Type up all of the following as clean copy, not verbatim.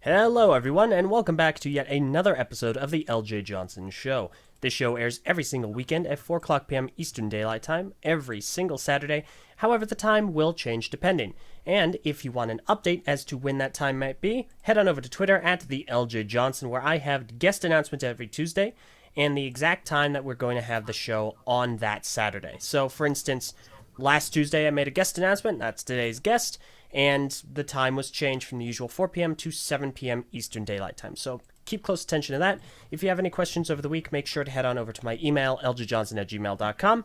Hello, everyone, and welcome back to yet another episode of the Eljay Johnsen Show. This show airs every single weekend at 4 o'clock p.m. Eastern Daylight Time, every single Saturday. However, the time will change depending. And if you want an update as to when that time might be, head on over to Twitter at the Eljay Johnsen, where I have guest announcements every Tuesday and the exact time that we're going to have the show on that Saturday. So, for instance, last Tuesday I made a guest announcement. That's today's guest. And the time was changed from the usual 4 p.m. to 7 p.m. Eastern Daylight Time. So keep close attention to that. If you have any questions over the week, make sure to head on over to my email, eljayjohnson@gmail.com.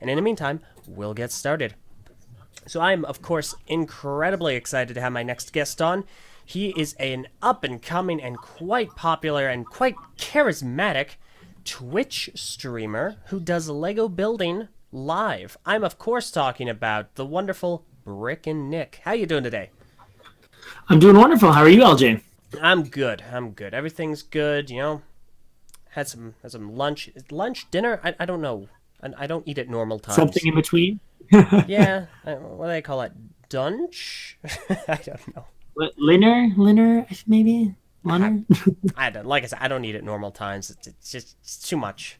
And in the meantime, we'll get started. So I'm, of course, incredibly excited to have my next guest on. He is an up-and-coming and quite popular and quite charismatic Twitch streamer who does Lego building live. I'm, of course, talking about the wonderful BrickinNick. How you doing today? I'm doing wonderful. How are you, LJ? I'm good. Everything's good. Had some lunch. Dinner. I don't know. I don't eat at normal times. Something in between? Yeah. What do they call it? Dunch? I don't know. Linner, maybe? Lunner? I don't. Like I said, I don't eat at normal times. It's too much.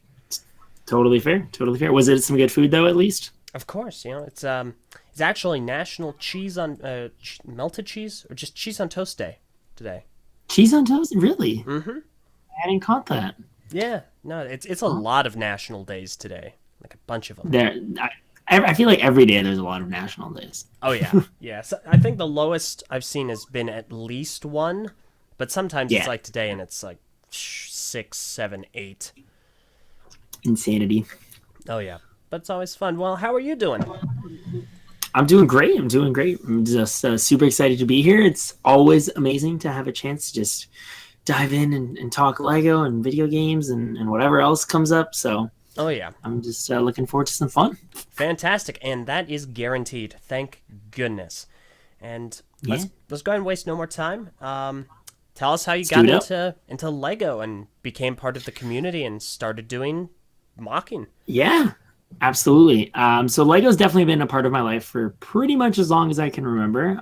Totally fair. Was it some good food though? At least. Of course. It's actually National Cheese on Melted Cheese or just Cheese on Toast Day today. Cheese on toast? Really? Mm-hmm. I hadn't caught that. Yeah. No, it's a lot of national days today. Like a bunch of them. I feel like every day there's a lot of national days. Oh yeah, yeah. So I think the lowest I've seen has been at least one, but sometimes it's like today and it's like 6, 7, 8. Insanity. Oh yeah, but it's always fun. Well, how are you doing? I'm doing great. I'm just super excited to be here. It's always amazing to have a chance to just dive in and talk Lego and video games and whatever else comes up. So, oh yeah, I'm just looking forward to some fun. Fantastic, and that is guaranteed. Thank goodness. And let's go ahead and waste no more time. Tell us how you got into Lego and became part of the community and started doing mocking. Yeah. Absolutely. So Lego's definitely been a part of my life for pretty much as long as I can remember.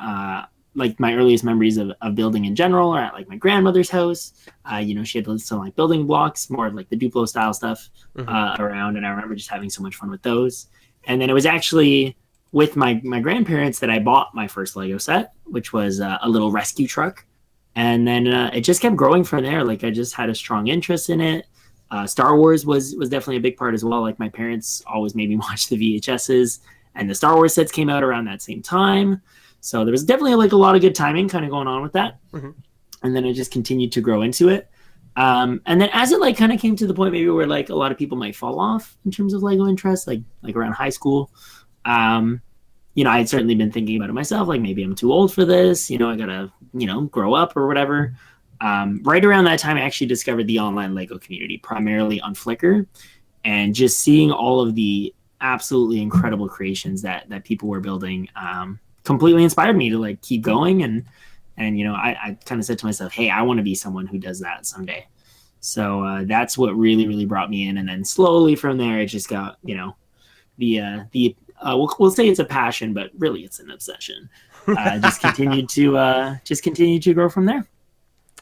Like my earliest memories of building in general are at like my grandmother's house. She had some like building blocks, more of like the Duplo style stuff around. And I remember just having so much fun with those. And then it was actually with my grandparents that I bought my first Lego set, which was a little rescue truck. And then it just kept growing from there. Like I just had a strong interest in it. Star Wars was definitely a big part as well. Like my parents always made me watch the VHSs, and the Star Wars sets came out around that same time. So there was definitely like a lot of good timing kind of going on with that. Mm-hmm. And then I just continued to grow into it. And then as it like kind of came to the point maybe where like a lot of people might fall off in terms of Lego interest, like around high school, I had certainly been thinking about it myself. Like maybe I'm too old for this. I gotta, grow up or whatever. Right around that time, I actually discovered the online Lego community, primarily on Flickr, and just seeing all of the absolutely incredible creations that people were building completely inspired me to like keep going. And I kind of said to myself, hey, I want to be someone who does that someday. So that's what really, really brought me in. And then slowly from there, it just got, we'll say it's a passion, but really it's an obsession. Just continued to grow from there.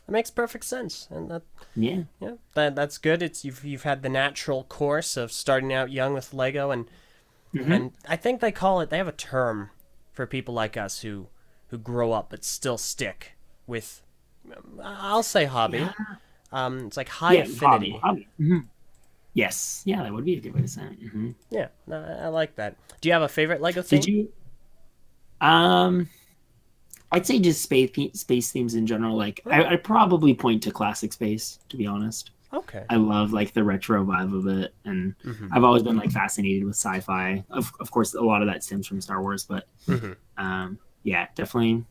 It makes perfect sense, and that's good. It's you've had the natural course of starting out young with Lego, and I think they have a term for people like us who grow up but still stick with, I'll say hobby. Yeah. It's like high affinity. Hobby. Mm-hmm. Yes, that would be a good way to say it. Mm-hmm. Yeah, no, I like that. Do you have a favorite Lego theme? Did you? I'd say just space themes in general. Like I'd probably point to classic space, to be honest. Okay. I love like the retro vibe of it, and I've always been like fascinated with sci-fi. Of course, a lot of that stems from Star Wars, but definitely.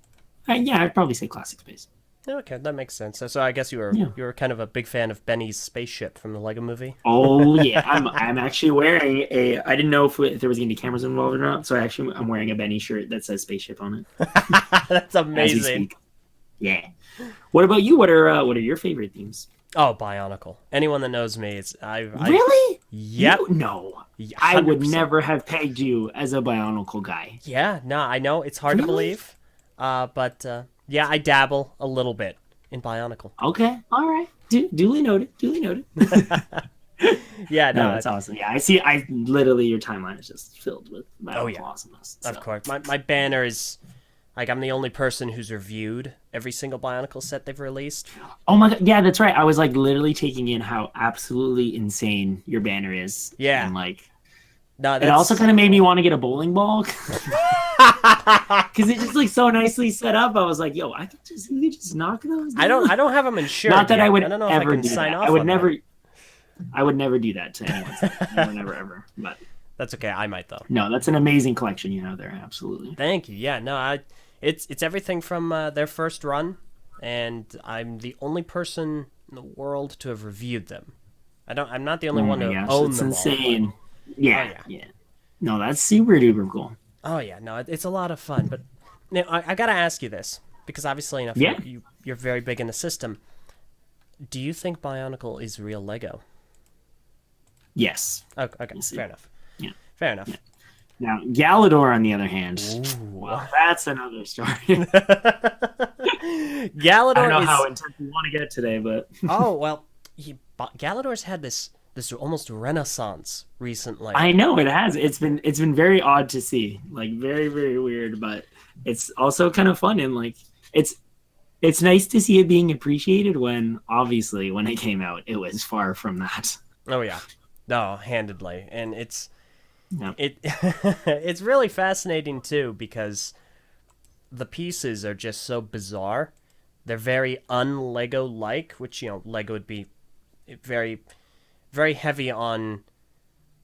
I'd probably say classic space. Okay, that makes sense. So I guess you were kind of a big fan of Benny's spaceship from the Lego Movie. Oh yeah, I'm actually wearing I didn't know if there was going to be cameras involved or not, so I'm wearing a Benny shirt that says spaceship on it. That's amazing. Yeah. What about you? What are your favorite themes? Oh, Bionicle. Anyone that knows me, really? Yep. No. 100%. I would never have pegged you as a Bionicle guy. Yeah. No, I know it's hard to believe, but. Yeah, I dabble a little bit. in Bionicle. Okay, all right. Duly noted. Duly noted. Yeah, No, no, that's awesome. Yeah, I see. I literally your timeline is just filled with oh Bionicle yeah, awesomeness. of So. course. My banner is like I'm the only person who's reviewed every single Bionicle set they've released. Oh my god, yeah, that's right. I was like literally taking in how absolutely insane your banner is, Yeah, and like no, it also that's kind of made me want to get a bowling ball because it's just like so nicely set up. I was like, yo, we could just knock those down. I don't have them insured. Not that yet. I would I don't know if I ever can do sign that. off I would on never. that. I would never do that to anyone. Never, never, ever. But That's okay. I might though. no, that's an amazing collection you have there. Absolutely. Thank you. Yeah, no, it's everything from their first run, and I'm the only person in the world to have reviewed them. I'm not the only Oh one my to gosh, own it's them insane. all. Yeah, Oh yeah. yeah. No, that's super duper cool. Oh yeah. No, it's a lot of fun. But now I gotta ask you this because obviously enough Yeah. you're very big in the system. Do you think Bionicle is real Lego? Yes. Okay, see. fair enough. Yeah. Fair enough. Yeah. Now, Galador, on the other hand, Ooh. well, that's another story. Galador I don't know is... how intense we want to get today, but Oh, well, Galador's had this almost renaissance recently. I know it has. It's been very odd to see, like very very weird, but it's also kind of fun and like it's nice to see it being appreciated when obviously when it came out it was far from that. Oh yeah, no, handedly, and it's Yeah. it's really fascinating too because the pieces are just so bizarre. They're very un-Lego like, which Lego would be very very heavy on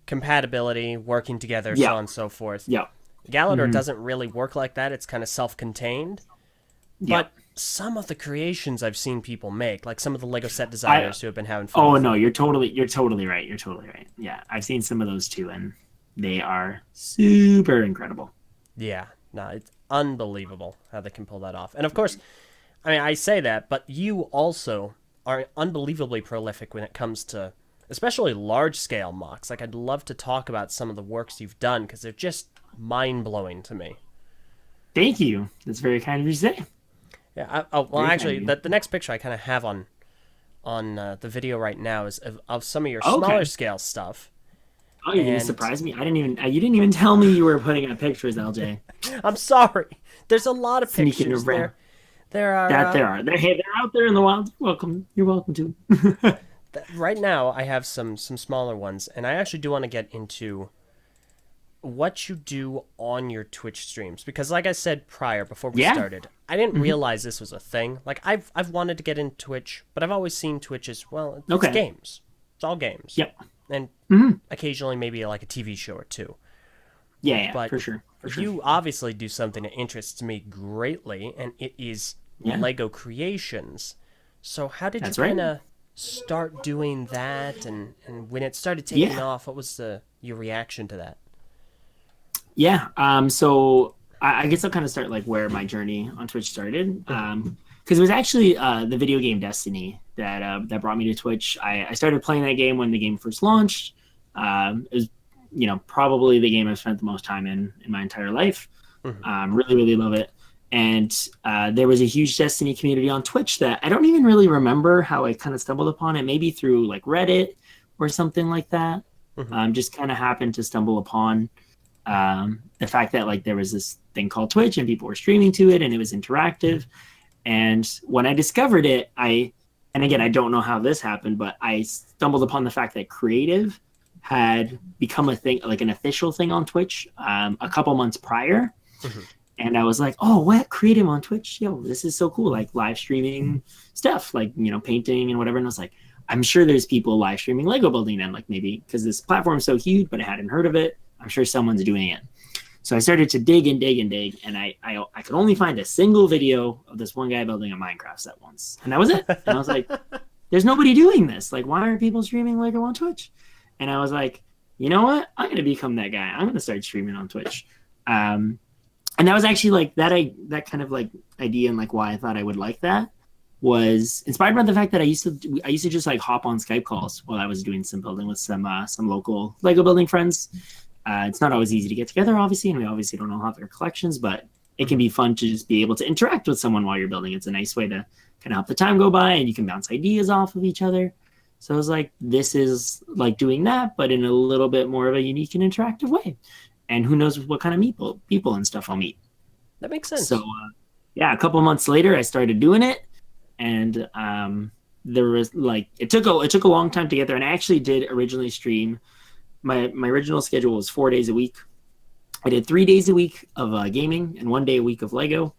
compatibility, working together, Yeah. so on and so forth. Yeah. Galador doesn't really work like that. It's kind of self-contained. Yeah. But some of the creations I've seen people make, like some of the Lego set designers who have been having fun. Oh with no, it. you're totally right. You're totally right. Yeah, I've seen some of those too, and they are super incredible. Yeah, no, it's unbelievable how they can pull that off. And of course, I mean, I say that, but you also are unbelievably prolific when it comes to especially large-scale mocks. Like, I'd love to talk about some of the works you've done because they're just mind-blowing to me. Thank you. That's very kind of you to say. Yeah. Well, Very actually, kind of the next picture I kind of have on the video right now is of some of your Okay. smaller scale stuff. Oh, you're gonna And- surprise me. You didn't even tell me you were putting up pictures, LJ. I'm sorry. There's a lot of Sneaking pictures around. there. There are There are. They're out there in the wild. You're welcome to. right now I have some smaller ones, and I actually do want to get into what you do on your Twitch streams because, like I said prior, before we Yeah. started, I didn't realize this was a thing. Like I've wanted to get into Twitch, but I've always seen Twitch as well. It's Okay. games. It's all games. Yep. And occasionally maybe like a TV show or two. Yeah, But for sure. For sure. You obviously do something that interests me greatly, and it is Yeah. Lego creations. So how did That's you right. kind of start doing that, and when it started taking Yeah. off, what was your reaction to that? Yeah. So I guess I'll kind of start like where my journey on Twitch started. Because it was actually the video game Destiny that brought me to Twitch. I started playing that game when the game first launched. It was, probably the game I've spent the most time in my entire life. Really, really love it. And there was a huge Destiny community on Twitch that I don't even really remember how I kind of stumbled upon it. Maybe through like Reddit or something like that. Just kind of happened to stumble upon the fact that like there was this thing called Twitch and people were streaming to it and it was interactive. And when I discovered it, and again, I don't know how this happened, but I stumbled upon the fact that creative had become a thing, like an official thing on Twitch a couple months prior. And I was like, oh, what? Creative on Twitch? Yo, this is so cool. Like live streaming stuff, like, painting and whatever. And I was like, I'm sure there's people live streaming Lego building then, like maybe because this platform is so huge, but I hadn't heard of it. I'm sure someone's doing it. So I started to dig and dig and dig, and I could only find a single video of this one guy building a Minecraft set once. And that was it. And I was like, there's nobody doing this. Like, why aren't people streaming Lego on Twitch? And I was like, you know what? I'm going to become that guy. I'm going to start streaming on Twitch. And that was actually like that kind of like idea and like why I thought I would like that was inspired by the fact that I used to just like hop on Skype calls while I was doing some building with some local Lego building friends. It's not always easy to get together, obviously, and we obviously don't all have their collections, but it can be fun to just be able to interact with someone while you're building. It's a nice way to can help the time go by, and you can bounce ideas off of each other. So I was like, this is like doing that, but in a little bit more of a unique and interactive way. And who knows what kind of people and stuff I'll meet. That makes sense. So yeah, a couple months later, I started doing it, and there was like it took a long time to get there. And I actually did originally stream. My original schedule was 4 days a week. I did 3 days a week of gaming and 1 day a week of Lego,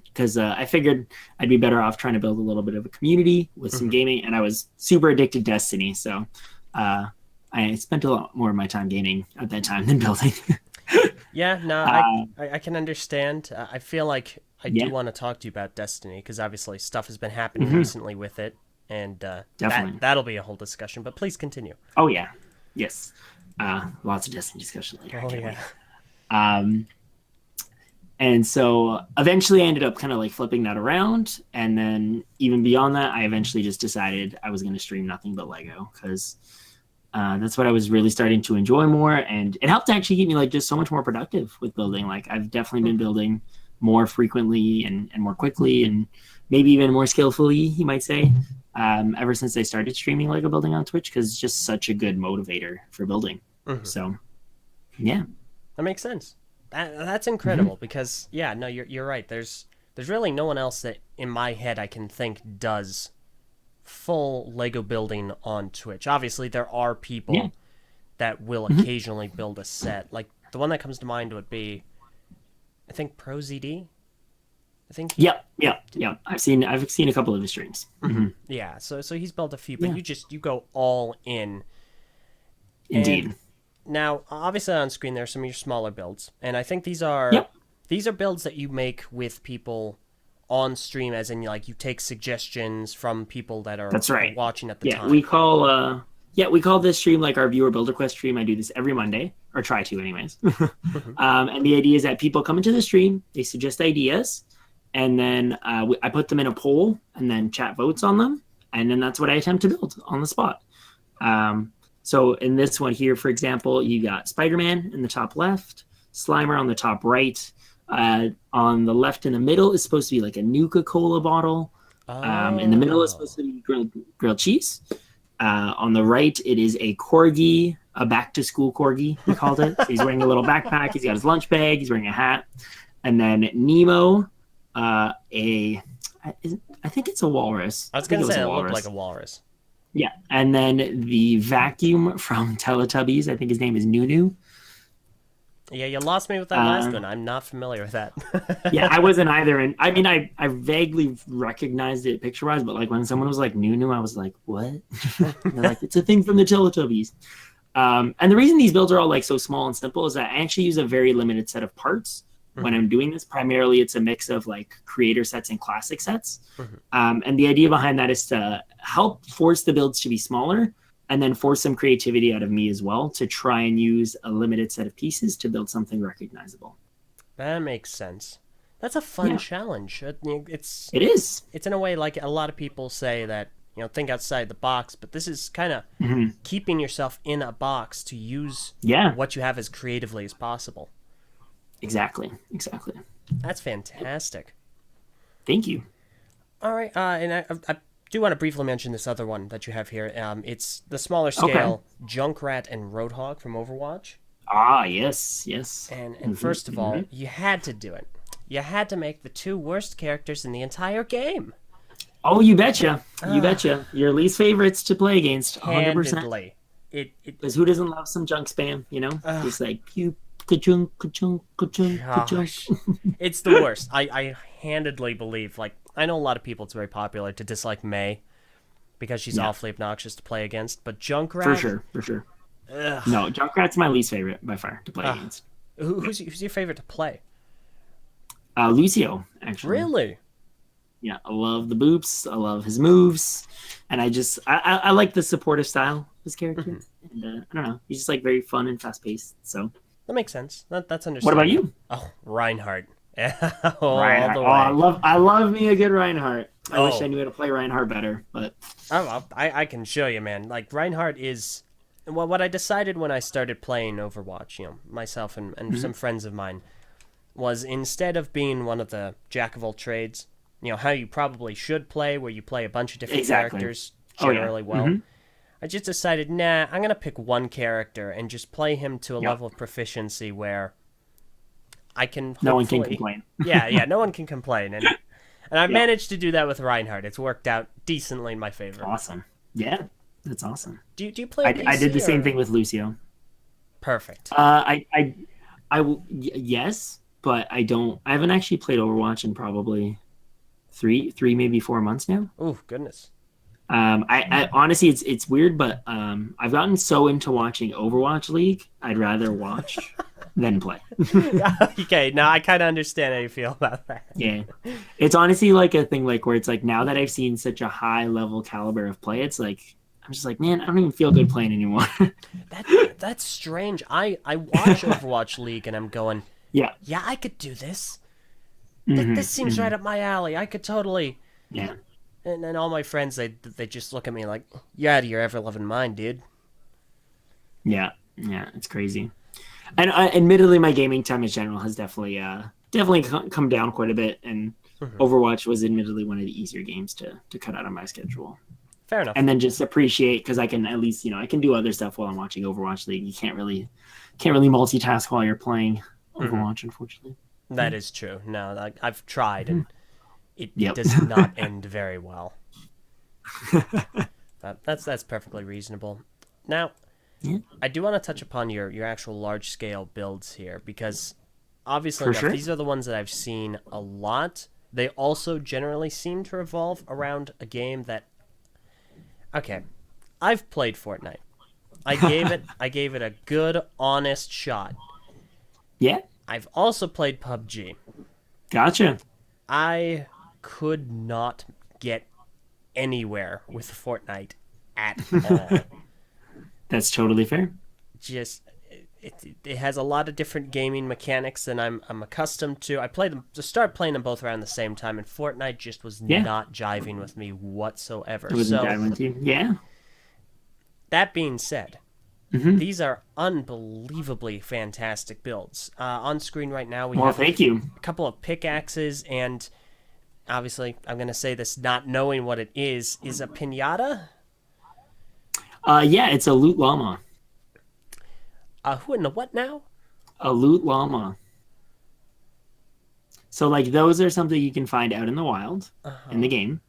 because I figured I'd be better off trying to build a little bit of a community with some gaming, and I was super addicted to Destiny, so I spent a lot more of my time gaming at that time than building. Yeah, no, I can understand. I feel like I do want to talk to you about Destiny, because obviously stuff has been happening recently with it, and Definitely. that'll be a whole discussion, but please continue. Oh, yeah. Yes. Lots of Destiny discussion later. Oh, yeah. And so eventually I ended up kind of like flipping that around. And then even beyond that, I eventually just decided I was going to stream nothing but Lego, because that's what I was really starting to enjoy more. And it helped actually keep me like just so much more productive with building. Like I've definitely been building more frequently and more quickly, and maybe even more skillfully, you might say, ever since I started streaming Lego building on Twitch, because it's just such a good motivator for building. So, yeah. That makes sense. That's incredible, because no, you're right. There's really no one else that in my head I can think does full Lego building on Twitch. Obviously, there are people that will occasionally build a set. Like the one that comes to mind would be, I think, ProZD. I think. Yeah. I've seen a couple of his streams. Yeah, so he's built a few, but you go all in. Indeed. And now, obviously, on screen there are some of your smaller builds, and I think these are builds that you make with people on stream, as in like you take suggestions from people that are watching at the time. We call this stream like our viewer builder quest stream. I do this every Monday, or try to anyways. And the idea is that people come into the stream, they suggest ideas, and then I put them in a poll, and then chat votes on them, and then that's what I attempt to build on the spot. So in this one here, for example, you got Spider-Man in the top left, Slimer on the top right. On the left in the middle is supposed to be like a Nuka-Cola bottle. In the middle is supposed to be grilled cheese. On the right, it is a corgi, a back-to-school corgi, we called it. So he's wearing a little backpack. He's got his lunch bag. He's wearing a hat. And then Nemo, I think it's a walrus. I was going to say it looked like a walrus. Yeah, and then the vacuum from Teletubbies, I think his name is Nunu. Yeah, you lost me with that last one. I'm not familiar with that. Yeah, I wasn't either. And I mean, I vaguely recognized it picture-wise, but like when someone was like Nunu, I was like, what? They're like, it's a thing from the Teletubbies. And the reason these builds are all like so small and simple is that I actually use a very limited set of parts when I'm doing this. Primarily, it's a mix of like creator sets and classic sets. And the idea behind that is to help force the builds to be smaller, and then force some creativity out of me as well to try and use a limited set of pieces to build something recognizable. That makes sense. That's a fun challenge. It is. It's in a way like a lot of people say that, think outside the box, but this is kind of keeping yourself in a box to use what you have as creatively as possible. Exactly. That's fantastic. Thank you. All right, and I do want to briefly mention this other one that you have here. It's the smaller scale Junkrat and Roadhog from Overwatch. Ah, yes. And first of all, you had to do it. You had to make the two worst characters in the entire game. Oh, you betcha. You betcha. Your least favorites to play against, 100%. Handedly. Because who doesn't love some junk spam, Just like, pew, ka-chung, ka-chung, ka-chung, ka-chung. It's the worst. I handedly believe, I know a lot of people, it's very popular to dislike Mei because she's awfully obnoxious to play against, but Junkrat... For sure. Ugh. No, Junkrat's my least favorite by far to play against. Who's your favorite to play? Lucio, actually. Really? Yeah, I love the boops. I love his moves. And I like the supportive style of his character. And I don't know, he's just very fun and fast-paced, so... That makes sense. That's understandable. What about you? Oh, Reinhardt. Reinhardt. I love me a good Reinhardt. I wish I knew how to play Reinhardt better, but I can show you, man. Reinhardt is what I decided when I started playing Overwatch. Myself and some friends of mine, was instead of being one of the jack of all trades, how you probably should play, where you play a bunch of different Exactly. characters Oh yeah. generally well. I just decided, nah, I'm gonna pick one character and just play him to a Yep. level of proficiency where I can No one can hopefully, complain. yeah, no one can complain, and I Yeah. managed to do that with Reinhardt. It's worked out decently in my favor. Awesome. Yeah, that's awesome. Do you play on I did PC the same or- thing with Lucio. Perfect. Yes, but I don't. I haven't actually played Overwatch in probably three, maybe 4 months now. Oh goodness. I honestly, it's weird, but I've gotten so into watching Overwatch League, I'd rather watch than play. Okay, now I kind of understand how you feel about that. Yeah, it's honestly like a thing like where it's like now that I've seen such a high level caliber of play, it's like I'm just like, man, I don't even feel good playing anymore. That's strange. I watch Overwatch League and I'm going, Yeah, yeah, I could do this. Mhm, This seems right up my alley. I could totally. yeah, And then all my friends, they just look at me like, you're out of your ever-loving mind, dude. yeah. It's crazy. And admittedly, my gaming time in general has definitely come down quite a bit. And Overwatch was admittedly one of the easier games to cut out of my schedule. Fair enough. And then just appreciate because I can at least I can do other stuff while I'm watching Overwatch League. You can't really multitask while you're playing Overwatch, unfortunately. That is true. No, I've tried, and it Yep. does not end very well. But that's perfectly reasonable. Now, Yeah. I do want to touch upon your actual large-scale builds here, because obviously For enough, sure. these are the ones that I've seen a lot. They also generally seem to revolve around a game that... Okay, I've played Fortnite. I gave it a good, honest shot. Yeah, I've also played PUBG. gotcha. I could not get anywhere with Fortnite at all. That's totally fair. Just it has a lot of different gaming mechanics than I'm accustomed to. I played them to start playing them both around the same time, and Fortnite just was Yeah. not jiving with me whatsoever. It wasn't So diving with you. Yeah. that being said, Mhm. these are unbelievably fantastic builds. On screen right now, we Well, have thank you. a couple of pickaxes, and obviously, I'm going to say this not knowing what it is a pinata? Yeah, it's a loot llama. Who in the what now? A loot llama. So, like, those are something you can find out in the wild in the game.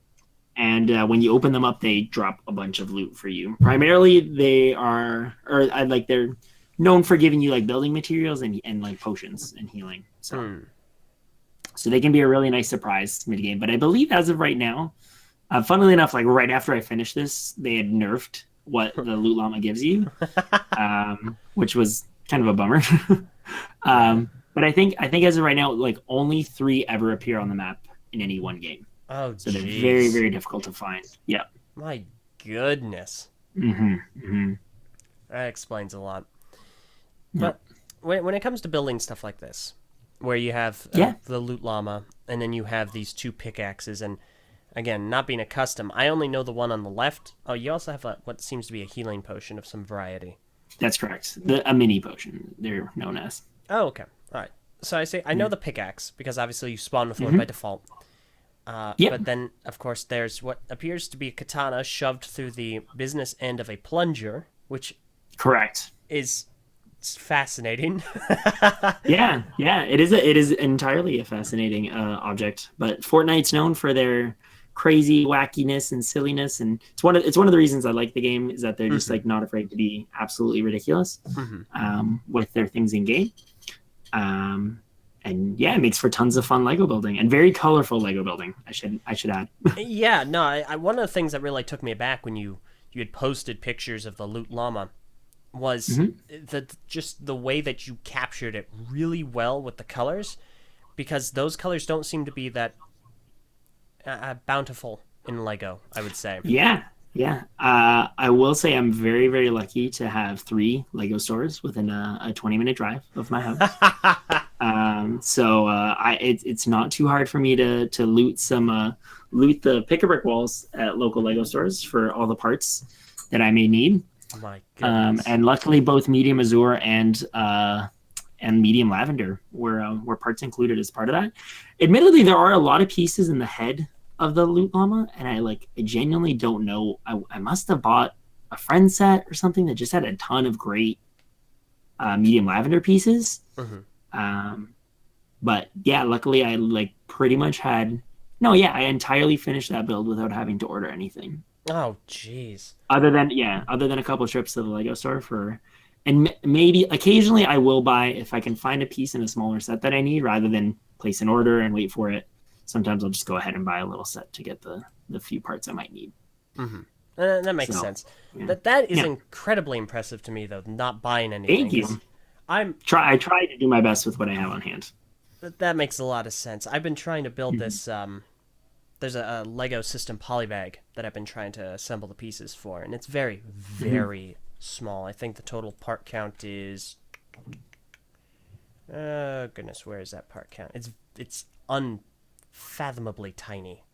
And when you open them up, they drop a bunch of loot for you. Primarily, they are, they're known for giving you, like, building materials and like, potions and healing. So they can be a really nice surprise mid-game. But I believe as of right now, funnily enough, like, right after I finished this, they had nerfed what the loot llama gives you, which was kind of a bummer. But I think as of right now, like only 3 ever appear on the map in any one game, Oh, so they're jeez. very, very difficult to find. Yeah. My goodness. Mm-hmm. That explains a lot. Yep. But when it comes to building stuff like this, where you have Yeah. the loot llama, and then you have these 2 pickaxes, and again, not being accustomed, I only know the one on the left. Oh, you also have what seems to be a healing potion of some variety. That's correct. A mini potion, they're known as. Oh, okay. All right. So I know the pickaxe, because obviously you spawn with one by default. Yep. But then, of course, there's what appears to be a katana shoved through the business end of a plunger, which Correct. is fascinating. Yeah. It is entirely a fascinating object. But Fortnite's known for their crazy wackiness and silliness, and it's one of the reasons I like the game is that they're just like not afraid to be absolutely ridiculous with their things in game. And yeah, it makes for tons of fun Lego building and very colorful Lego building. I should add. Yeah, no, I one of the things that really took me aback when you had posted pictures of the loot llama was just the way that you captured it really well with the colors, because those colors don't seem to be that bountiful in Lego, I would say. Yeah. I will say I'm very, very lucky to have 3 Lego stores within a 20-minute drive of my house. So it's not too hard for me to loot the pick-a-brick walls at local Lego stores for all the parts that I may need. My goodness. And luckily, both Medium Azure and and medium lavender were parts included as part of that. Admittedly, there are a lot of pieces in the head of the loot llama, and I genuinely don't know. I must have bought a friend set or something that just had a ton of great medium lavender pieces. But yeah, luckily I pretty much had I entirely finished that build without having to order anything. Oh, jeez. Other than a couple of trips to the Lego store and maybe occasionally I will buy if I can find a piece in a smaller set that I need rather than place an order and wait for it. Sometimes I'll just go ahead and buy a little set to get the few parts I might need. That makes sense. Yeah. That is incredibly impressive to me, though, not buying anything. Thank you. I try to do my best with what I have on hand. That makes a lot of sense. I've been trying to build this. There's a Lego system polybag that I've been trying to assemble the pieces for, and it's very, very small. I think the total part count is... goodness, where is that part count? It's unfathomably tiny.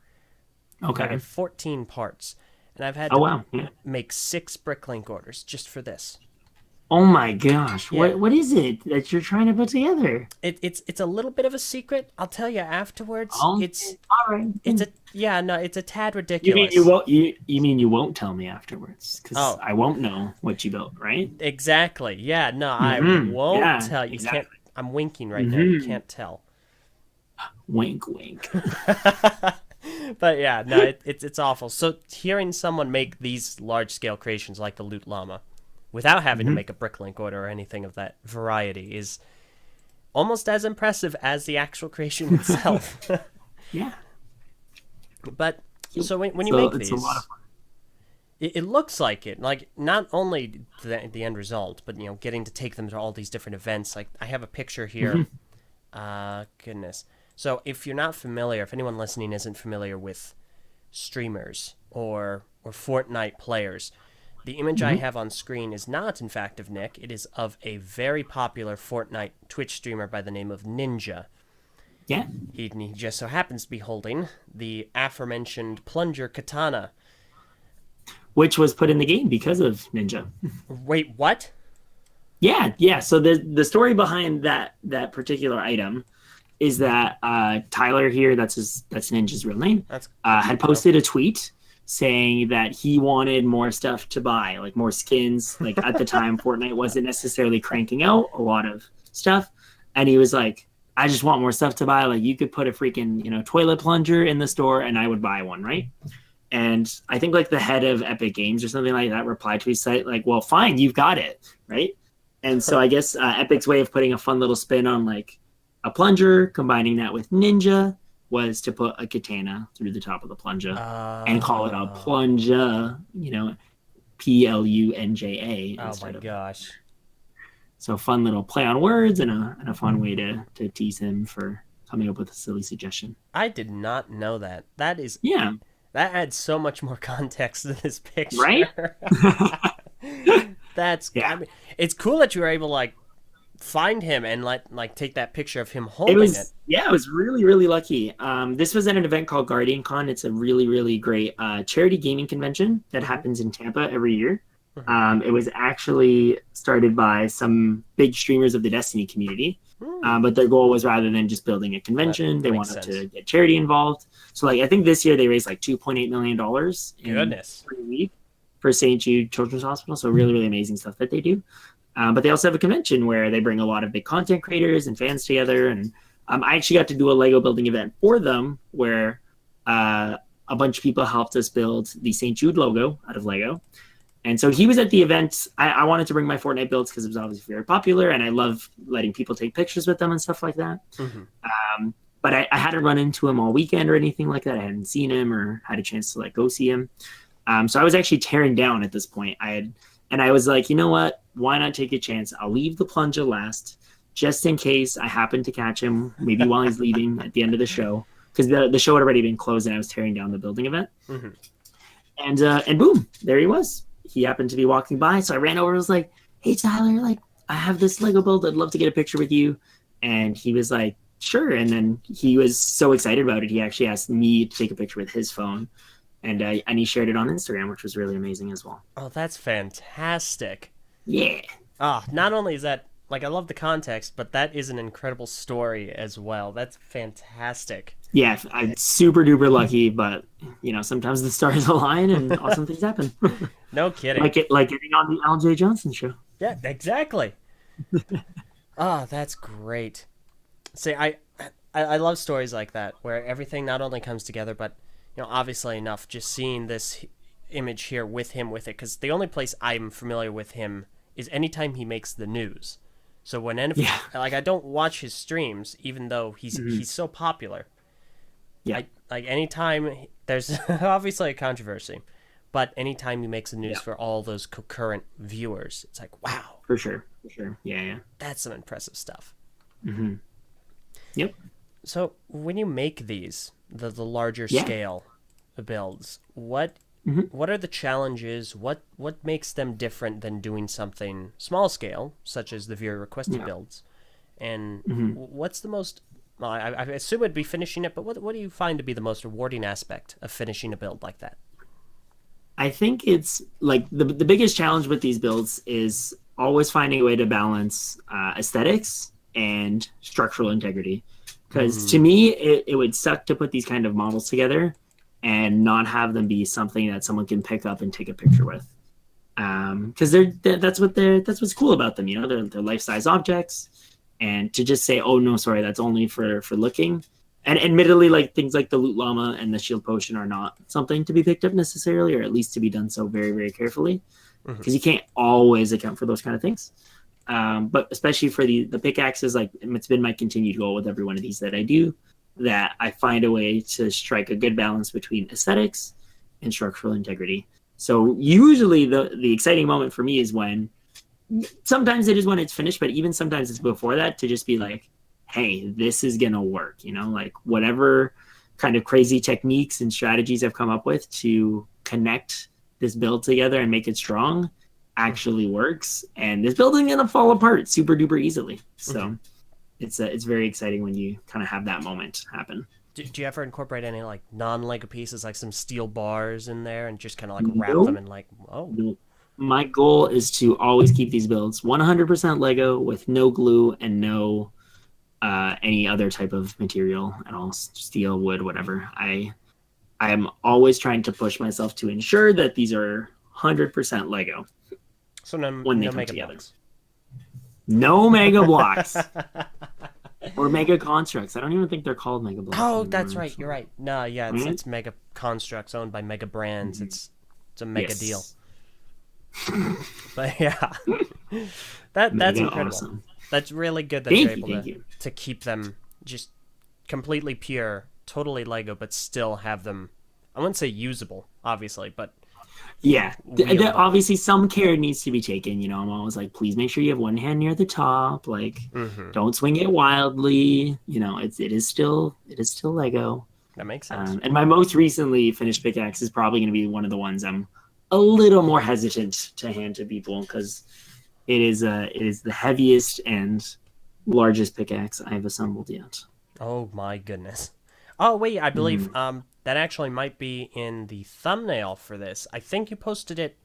Okay. I have 14 parts, and I've had to make 6 BrickinNick orders just for this. Oh my gosh! Yeah. What is it that you're trying to put together? It's a little bit of a secret. I'll tell you afterwards. Oh, it's all right. It's a tad ridiculous. You mean you won't tell me afterwards because I won't know what you built, right? Exactly. Yeah. No, I won't tell you. Exactly. Can't. I'm winking right now. You can't tell. Wink, wink. But yeah, no, it's awful. So hearing someone make these large scale creations like the Loot Llama, without having to make a BrickinNick order or anything of that variety, is almost as impressive as the actual creation itself. Yeah. But so when you make these, a lot of fun. It looks like it. Like, not only the end result, but, getting to take them to all these different events. Like, I have a picture here. Goodness. So if you're not familiar, if anyone listening isn't familiar with streamers or Fortnite players, the image I have on screen is not, in fact, of Nick. It is of a very popular Fortnite Twitch streamer by the name of Ninja. Yeah. He just so happens to be holding the aforementioned plunger katana. Which was put in the game because of Ninja. Wait, what? Yeah. So the story behind that particular item is that Tyler here, that's Ninja's real name, had posted a tweet saying that he wanted more stuff to buy, like more skins. Like at the time, Fortnite wasn't necessarily cranking out a lot of stuff. And he was like, I just want more stuff to buy. Like you could put a freaking, toilet plunger in the store and I would buy one, right? And I think like the head of Epic Games or something like that replied to his site like, well, fine, you've got it, right? And so I guess Epic's way of putting a fun little spin on like a plunger, combining that with Ninja, was to put a katana through the top of the plunger and call it a plunger, Plunja. Oh my gosh. So fun little play on words and a fun way to tease him for coming up with a silly suggestion. I did not know that. That is... Yeah. That adds so much more context to this picture. Right? That's... Yeah. I mean, it's cool that you were able to, like, find him and take that picture of him holding it. Yeah, I was really, really lucky. This was at an event called Guardian Con. It's a really, really great charity gaming convention that happens in Tampa every year. It was actually started by some big streamers of the Destiny community. But their goal was, rather than just building a convention, they wanted to get charity involved. So I think this year they raised like $2.8 million for St. Jude Children's Hospital. So really, really amazing stuff that they do. But they also have a convention where they bring a lot of big content creators and fans together. And I actually got to do a Lego building event for them where a bunch of people helped us build the St. Jude logo out of Lego. And so he was at the event. I wanted to bring my Fortnite builds because it was obviously very popular, and I love letting people take pictures with them and stuff like that. But I hadn't run into him all weekend or anything like that. I hadn't seen him or had a chance to go see him. So I was actually tearing down at this point. I was like, you know what? Why not take a chance? I'll leave the plunger last, just in case I happen to catch him, maybe while he's leaving at the end of the show, because the show had already been closed and I was tearing down the building event. And boom, there he was. He happened to be walking by, so I ran over and was like, hey, Tyler, I have this Lego build. I'd love to get a picture with you. And he was like, sure. And then he was so excited about it, he actually asked me to take a picture with his phone. And he shared it on Instagram, which was really amazing as well. Oh, that's fantastic. Yeah. Not only is that like I love the context, but that is an incredible story as well. That's fantastic. Yeah, I'm super duper lucky, but sometimes the stars align and awesome things happen. No kidding. like getting on the Eljay Johnsen Show. Yeah, exactly. Ah, that's great. See, I love stories like that where everything not only comes together, but obviously enough. Just seeing this image here with him with it, because the only place I'm familiar with him is anytime he makes the news. So when like I don't watch his streams, even though he's so popular. Yeah. Like anytime there's obviously a controversy, but anytime he makes the news for all those concurrent viewers, it's like wow. For sure. Yeah. That's some impressive stuff. Mm-hmm. Yep. So when you make these, the larger scale builds, what are the challenges? What makes them different than doing something small scale, such as the viewer requested builds? And what's the most? Well, I assume it'd be finishing it, but what do you find to be the most rewarding aspect of finishing a build like that? I think it's like the biggest challenge with these builds is always finding a way to balance aesthetics and structural integrity. Because to me, it would suck to put these kind of models together and not have them be something that someone can pick up and take a picture with. Because that's what's cool about them. They're life-size objects, and to just say, oh no, sorry, that's only for looking. And admittedly, like things like the Loot Llama and the Shield Potion are not something to be picked up necessarily, or at least to be done so very, very carefully, because you can't always account for those kind of things. But especially for the pickaxes, like it's been my continued goal with every one of these that I do, that I find a way to strike a good balance between aesthetics and structural integrity. So usually the exciting moment for me is when, sometimes it is when it's finished, but even sometimes it's before that, to just be like, hey, this is gonna work, like whatever kind of crazy techniques and strategies I've come up with to connect this build together and make it strong actually works, and this build isn't gonna fall apart super duper easily. So it's very exciting when you kind of have that moment happen. Do you ever incorporate any like non-Lego pieces, like some steel bars in there, and just kind of like wrap them in like No. My goal is to always keep these builds 100% Lego with no glue and no any other type of material at all, steel, wood, whatever. I am always trying to push myself to ensure that these are 100% Lego. So when they come together. No mega blocks. Or mega constructs. I don't even think they're called mega blocks. Oh, that's right. You're right. No, yeah, it's mega constructs owned by mega brands. It's a mega deal. But yeah, that's incredible. Awesome. That's really good that you're able to keep them just completely pure, totally Lego, but still have them, I wouldn't say usable, obviously, but yeah, obviously some care needs to be taken. I'm always like, please make sure you have one hand near the top, like don't swing it wildly. It is still Lego. That makes sense. And my most recently finished pickaxe is probably going to be one of the ones I'm a little more hesitant to hand to people, because it is the heaviest and largest pickaxe I've assembled yet. Oh my goodness. Oh wait, I believe that actually might be in the thumbnail for this. I think you posted it.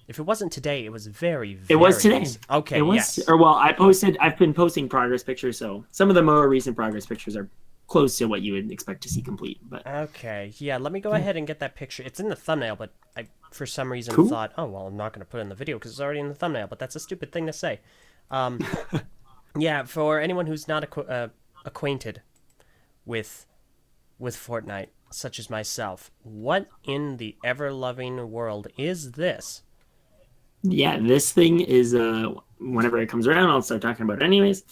If it wasn't today, it was very it was today. Recent. Okay, it was, yes. Or well, I've been posting progress pictures, so some of the more recent progress pictures are close to what you would expect to see complete. But okay, yeah, let me go ahead and get that picture. It's in the thumbnail, but I for some reason thought, oh well, I'm not going to put it in the video because it's already in the thumbnail. But that's a stupid thing to say. Yeah, for anyone who's not acquainted with Fortnite, such as myself, what in the ever-loving world is this? Yeah, this thing is whenever it comes around, I'll start talking about it anyways.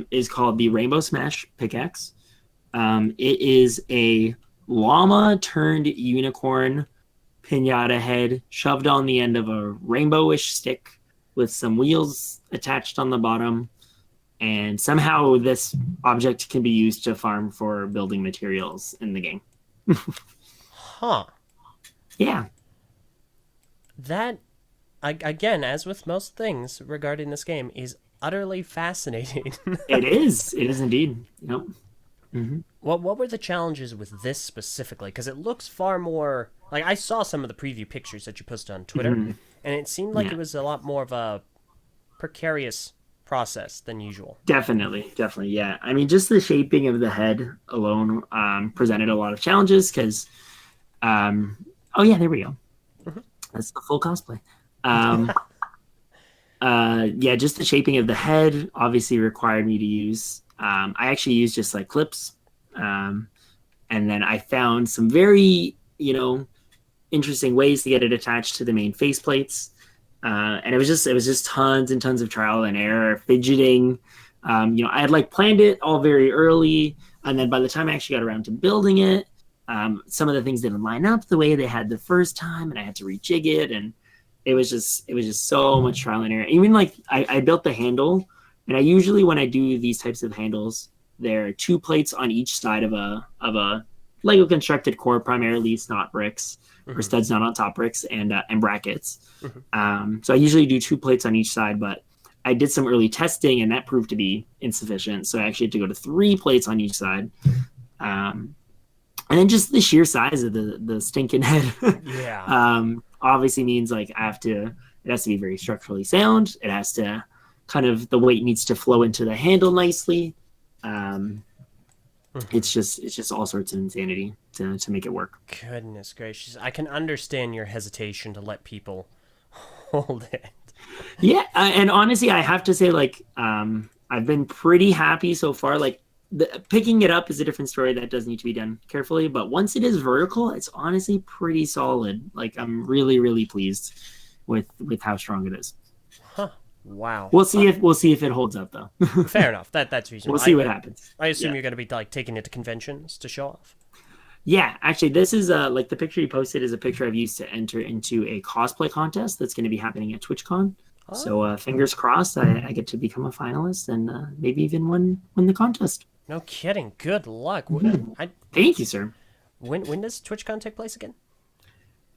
Is called the Rainbow Smash pickaxe. It is a llama turned unicorn pinata head shoved on the end of a rainbowish stick with some wheels attached on the bottom, and somehow this object can be used to farm for building materials in the game. Huh. Yeah. That, again, as with most things regarding this game, is utterly fascinating. It is indeed. Yep. Mm-hmm. What were the challenges with this specifically? Because it looks far more like, I saw some of the preview pictures that you posted on Twitter, and it seemed like it was a lot more of a precarious process than usual. Definitely, yeah. I mean, just the shaping of the head alone presented a lot of challenges because, oh yeah, there we go. Mhm. That's the full cosplay. Um, yeah, just the shaping of the head obviously required me to use. I actually used just like clips, and then I found some very, interesting ways to get it attached to the main faceplates. And it was just tons and tons of trial and error, fidgeting. I had like planned it all very early, and then by the time I actually got around to building it, some of the things didn't line up the way they had the first time, and I had to rejig it, and it was just so much trial and error. Even like I built the handle, and I usually when I do these types of handles, there are two plates on each side of a Lego constructed core, primarily. It's not bricks or studs not on top bricks and brackets. So I usually do two plates on each side, but I did some early testing and that proved to be insufficient. So I actually had to go to 3 plates on each side. And then just the sheer size of the stinking head, obviously means like it has to be very structurally sound. It has to the weight needs to flow into the handle nicely. It's just all sorts of insanity to make it work. Goodness gracious. I can understand your hesitation to let people hold it. Yeah, and honestly, I have to say, like, I've been pretty happy so far. Like, picking it up is a different story that does need to be done carefully. But once it is vertical, it's honestly pretty solid. Like, I'm really, really pleased with how strong it is. Huh. Wow. We'll see if it holds up though. Fair enough. That's reasonable. We'll see what happens. I assume you're going to be like taking it to conventions to show off. Yeah, actually, this is like the picture you posted is a picture I've used to enter into a cosplay contest that's going to be happening at TwitchCon. Oh. So fingers crossed, I get to become a finalist and maybe even win the contest. No kidding. Good luck. Thank you, sir. When does TwitchCon take place again?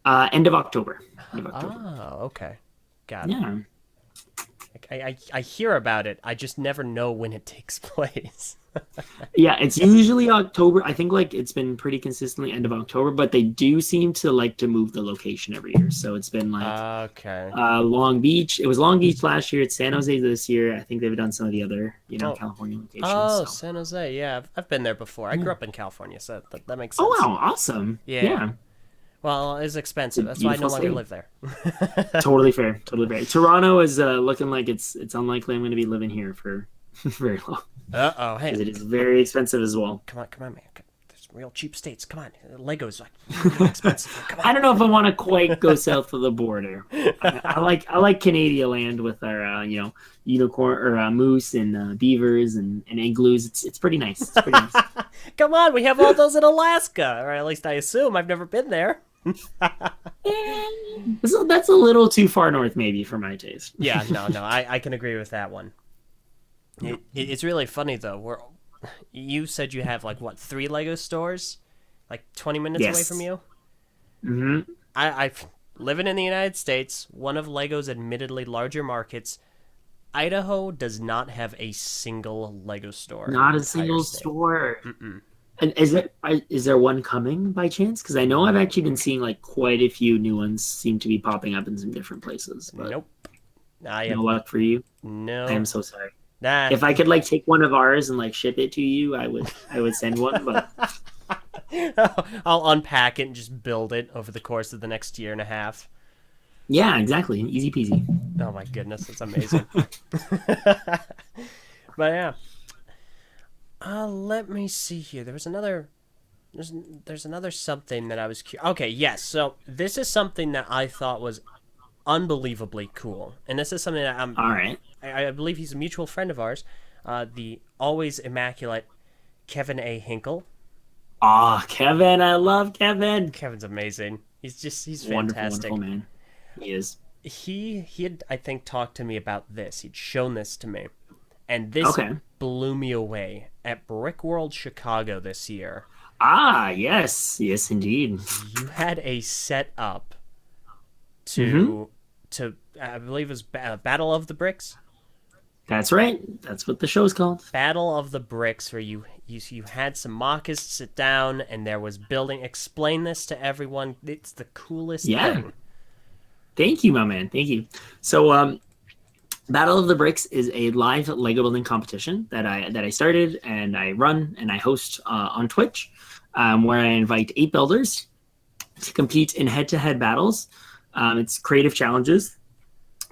End of October. Oh, okay. Got it. Yeah. I hear about it. I just never know when it takes place. Yeah, it's usually October. I think like it's been pretty consistently end of October, but they do seem to like to move the location every year. So it's been like Long Beach. It was Long Beach last year. It's San Jose this year. I think they've done some of the other California locations. Oh, so. San Jose. Yeah, I've been there before. I grew up in California, so that makes sense. Oh wow, awesome. Yeah. Well, it's expensive. That's why I no longer live there. Totally fair. Toronto is looking like it's unlikely I'm going to be living here for very long. Uh-oh, hey. Because it is very expensive as well. Come on, man. There's real cheap states. Come on. Lego's like really expensive. Come on. I don't know if I want to quite go south of the border. I like Canadian land with our unicorn or moose and beavers and igloos. It's pretty nice. Come on, we have all those in Alaska, or at least I assume. I've never been there. So that's a little too far north, maybe, for my taste. Yeah, no, I can agree with that one. It's really funny though. You said you have like what 3 Lego stores, like 20 minutes away from you. Mm-hmm. I living in the United States, one of Lego's admittedly larger markets. Idaho does not have a single Lego store. Not a single store. Mm-mm. And is there one coming by chance? Because I know I've actually been seeing like quite a few new ones seem to be popping up in some different places. But nope. No luck for you. No. I am so sorry. Nah. If I could like take one of ours and like ship it to you, I would send one. But I'll unpack it and just build it over the course of the next year and a half. Yeah, exactly. Easy peasy. Oh my goodness, that's amazing. But yeah. Let me see here. There's another something that I was okay, yes. So this is something that I thought was unbelievably cool. And this is something that all right. I believe he's a mutual friend of ours. The always immaculate Kevin A. Hinkle. Ah, Kevin, I love Kevin. Kevin's amazing. He's Wonderful fantastic. man. He is. He had, I think, talked to me about this. He'd shown this to me. And this blew me away at Brick World Chicago this year. Ah, yes. Yes, indeed. You had a set up to I believe it was Battle of the Bricks. That's right. That's what the show's called. Battle of the Bricks, where you had some mockers sit down and there was building. Explain this to everyone. It's the coolest thing. Thank you, my man. Thank you. So, Battle of the Bricks is a live Lego building competition that I started and I run and I host on Twitch, where I invite 8 builders to compete in head-to-head battles. It's creative challenges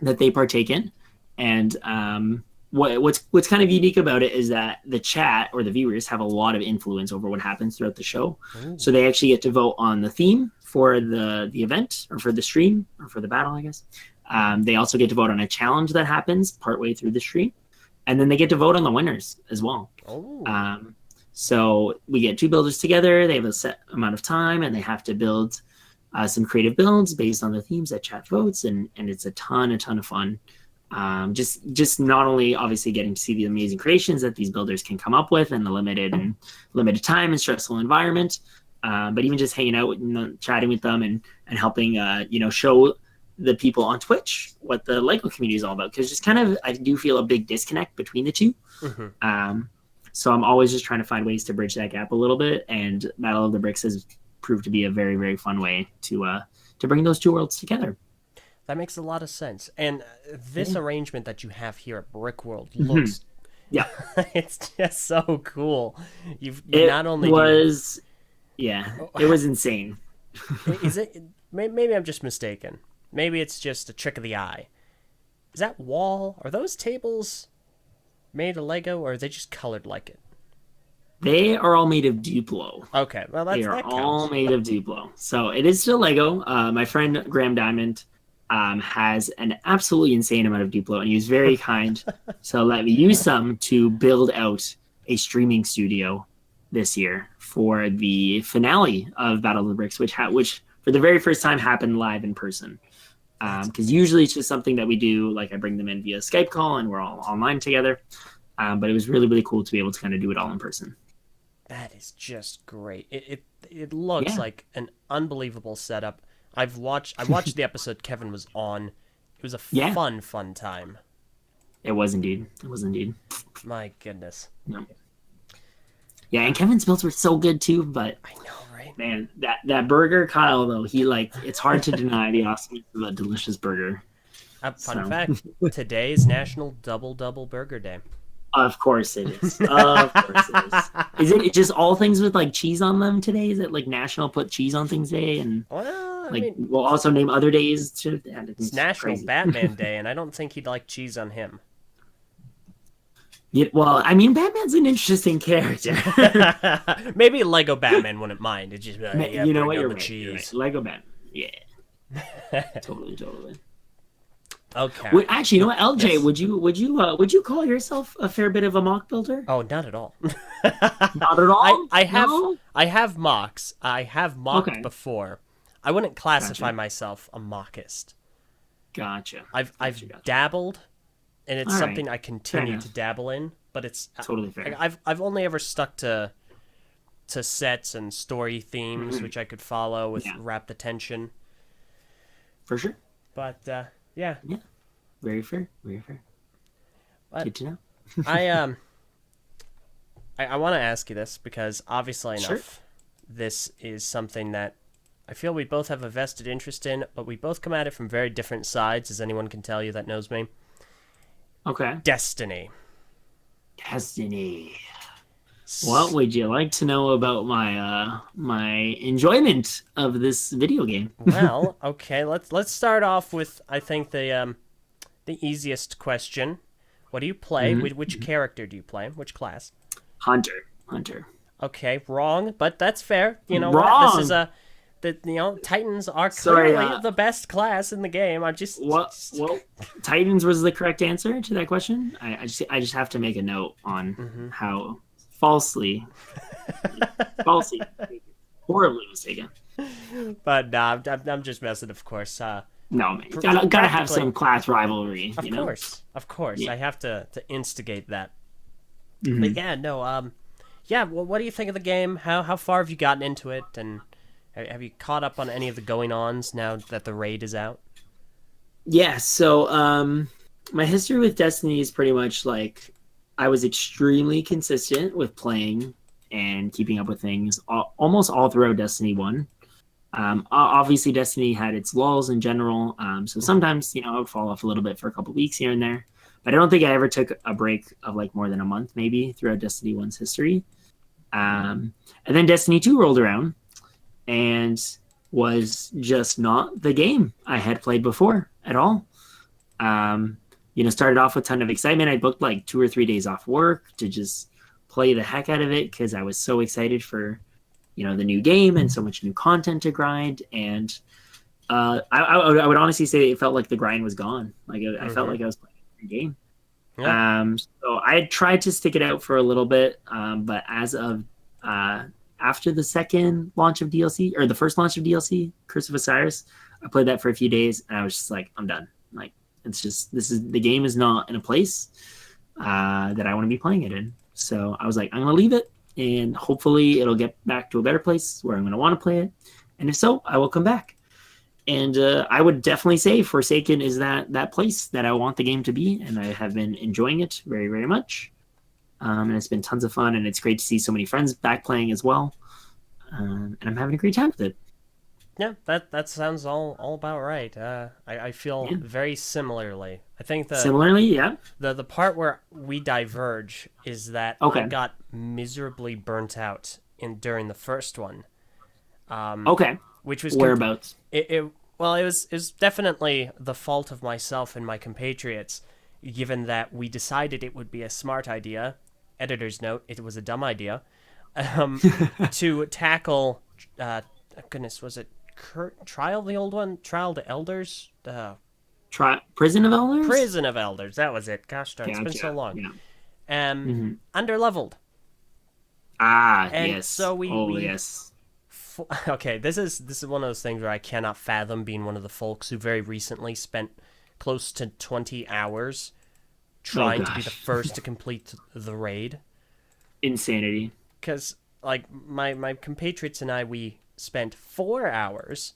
that they partake in, and what's kind of unique about it is that the chat or the viewers have a lot of influence over what happens throughout the show. Ooh. So they actually get to vote on the theme for the event or for the stream or for the battle, I guess. They also get to vote on a challenge that happens partway through the stream, and then they get to vote on the winners as well. Oh. So we get 2 builders together. They have a set amount of time, and they have to build some creative builds based on the themes that chat votes, and it's a ton of fun. Just not only obviously getting to see the amazing creations that these builders can come up with in the limited time and stressful environment, but even just hanging out and chatting with them and helping show the people on Twitch what the Lego community is all about, because just kind of I do feel a big disconnect between the two. Mm-hmm. So I'm always just trying to find ways to bridge that gap a little bit, and Battle of the Bricks has proved to be a very, very fun way to bring those 2 worlds together. That makes a lot of sense. And this arrangement that you have here at Brick World looks Yeah. it's just so cool. It not only was it was insane. Is it maybe I'm just mistaken. Maybe it's just a trick of the eye. Is that wall? Are those tables made of Lego, or are they just colored like it? They are all made of Duplo. Okay, well they are all made of Duplo. So it is still Lego. My friend Graham Diamond has an absolutely insane amount of Duplo, and he was very kind. So let me use some to build out a streaming studio this year for the finale of Battle of the Bricks, which for the very first time happened live in person. Because usually it's just something that we do, like I bring them in via Skype call and we're all online together. But it was really, really cool to be able to kind of do it all in person. That is just great. It looks like an unbelievable setup. I watched the episode Kevin was on. It was a fun time. It was indeed. My goodness. No. Yeah, and Kevin's builds were so good too, but I know, right? Man, that burger, Kyle, though, it's hard to deny the awesomeness of a delicious burger. Fun fact, today is National Double Burger Day. Of course it is. Of course it is. Is it just all things with like cheese on them today? Is it like National Put Cheese on Things Day? And we'll also name other days too. It's National Batman Day, and I don't think he'd like cheese on him. Yeah, well, I mean, Batman's an interesting character. Maybe Lego Batman wouldn't mind. It's just you know what, you're right, cheese. You're right. Lego Batman, yeah, totally. Okay. Well, actually, you know what, LJ, yes. would you call yourself a fair bit of a mock builder? Oh, not at all. Not at all. I have mocks. I have mocked before. I wouldn't classify myself a mockist. Gotcha. I've dabbled. And it's something I continue to dabble in, but it's totally fair. I've only ever stuck to sets and story themes, which I could follow with rapt attention. For sure. But yeah, very fair. But good to know. I want to ask you this because obviously enough, this is something that I feel we both have a vested interest in, but we both come at it from very different sides, as anyone can tell you that knows me. Okay. Destiny. What would you like to know about my enjoyment of this video game? Well, okay, let's start off with I think the easiest question. What do you play? Which character do you play? Which class? Hunter. Okay, wrong, but that's fair. You know wrong. What? This is Titans are clearly the best class in the game. Well, Titans was the correct answer to that question. I just have to make a note on how horribly mistaken. But nah, I'm just messing, of course. No, man, gotta have some class rivalry. Of course, yeah. I have to instigate that. But yeah, no, Well, what do you think of the game? How far have you gotten into it, and have you caught up on any of the going-ons now that the raid is out? Yeah, so my history with Destiny is pretty much like I was extremely consistent with playing and keeping up with things almost all throughout Destiny 1. Obviously, Destiny had its lulls in general, so sometimes I would fall off a little bit for a couple weeks here and there. But I don't think I ever took a break of like more than a month, maybe throughout Destiny 1's history. And then Destiny 2 rolled around and was just not the game I had played before at all. Started off with a ton of excitement. I booked like 2 or 3 days off work to just play the heck out of it because I was so excited for, the new game and so much new content to grind. And I would honestly say it felt like the grind was gone. Like I felt like I was playing a game. Yeah. So I tried to stick it out for a little bit, but as of after the second launch of DLC, or the first launch of DLC, Curse of Osiris, I played that for a few days, and I was just like, I'm done. Like, it's just, the game is not in a place that I want to be playing it in. So I was like, I'm going to leave it, and hopefully it'll get back to a better place where I'm going to want to play it. And if so, I will come back. And I would definitely say Forsaken is that place that I want the game to be, and I have been enjoying it very, very much. And it's been tons of fun, and it's great to see so many friends back playing as well. And I'm having a great time with it. Yeah, that sounds all about right. I feel very similarly. I think similarly, yeah. The part where we diverge is that I got miserably burnt out during the first one. Which was whereabouts? It was definitely the fault of myself and my compatriots, given that we decided it would be a smart idea. Editor's note: it was a dumb idea. To tackle, was it Trial, the old one? Trial to Elders? Prison of Elders? Prison of Elders, that was it. Gosh darn, it's been so long. Yeah. Underleveled. Yes. So yes. Okay, this is one of those things where I cannot fathom being one of the folks who very recently spent close to 20 hours trying to be the first to complete the raid. Insanity. Because, like, my compatriots and I, we spent 4 hours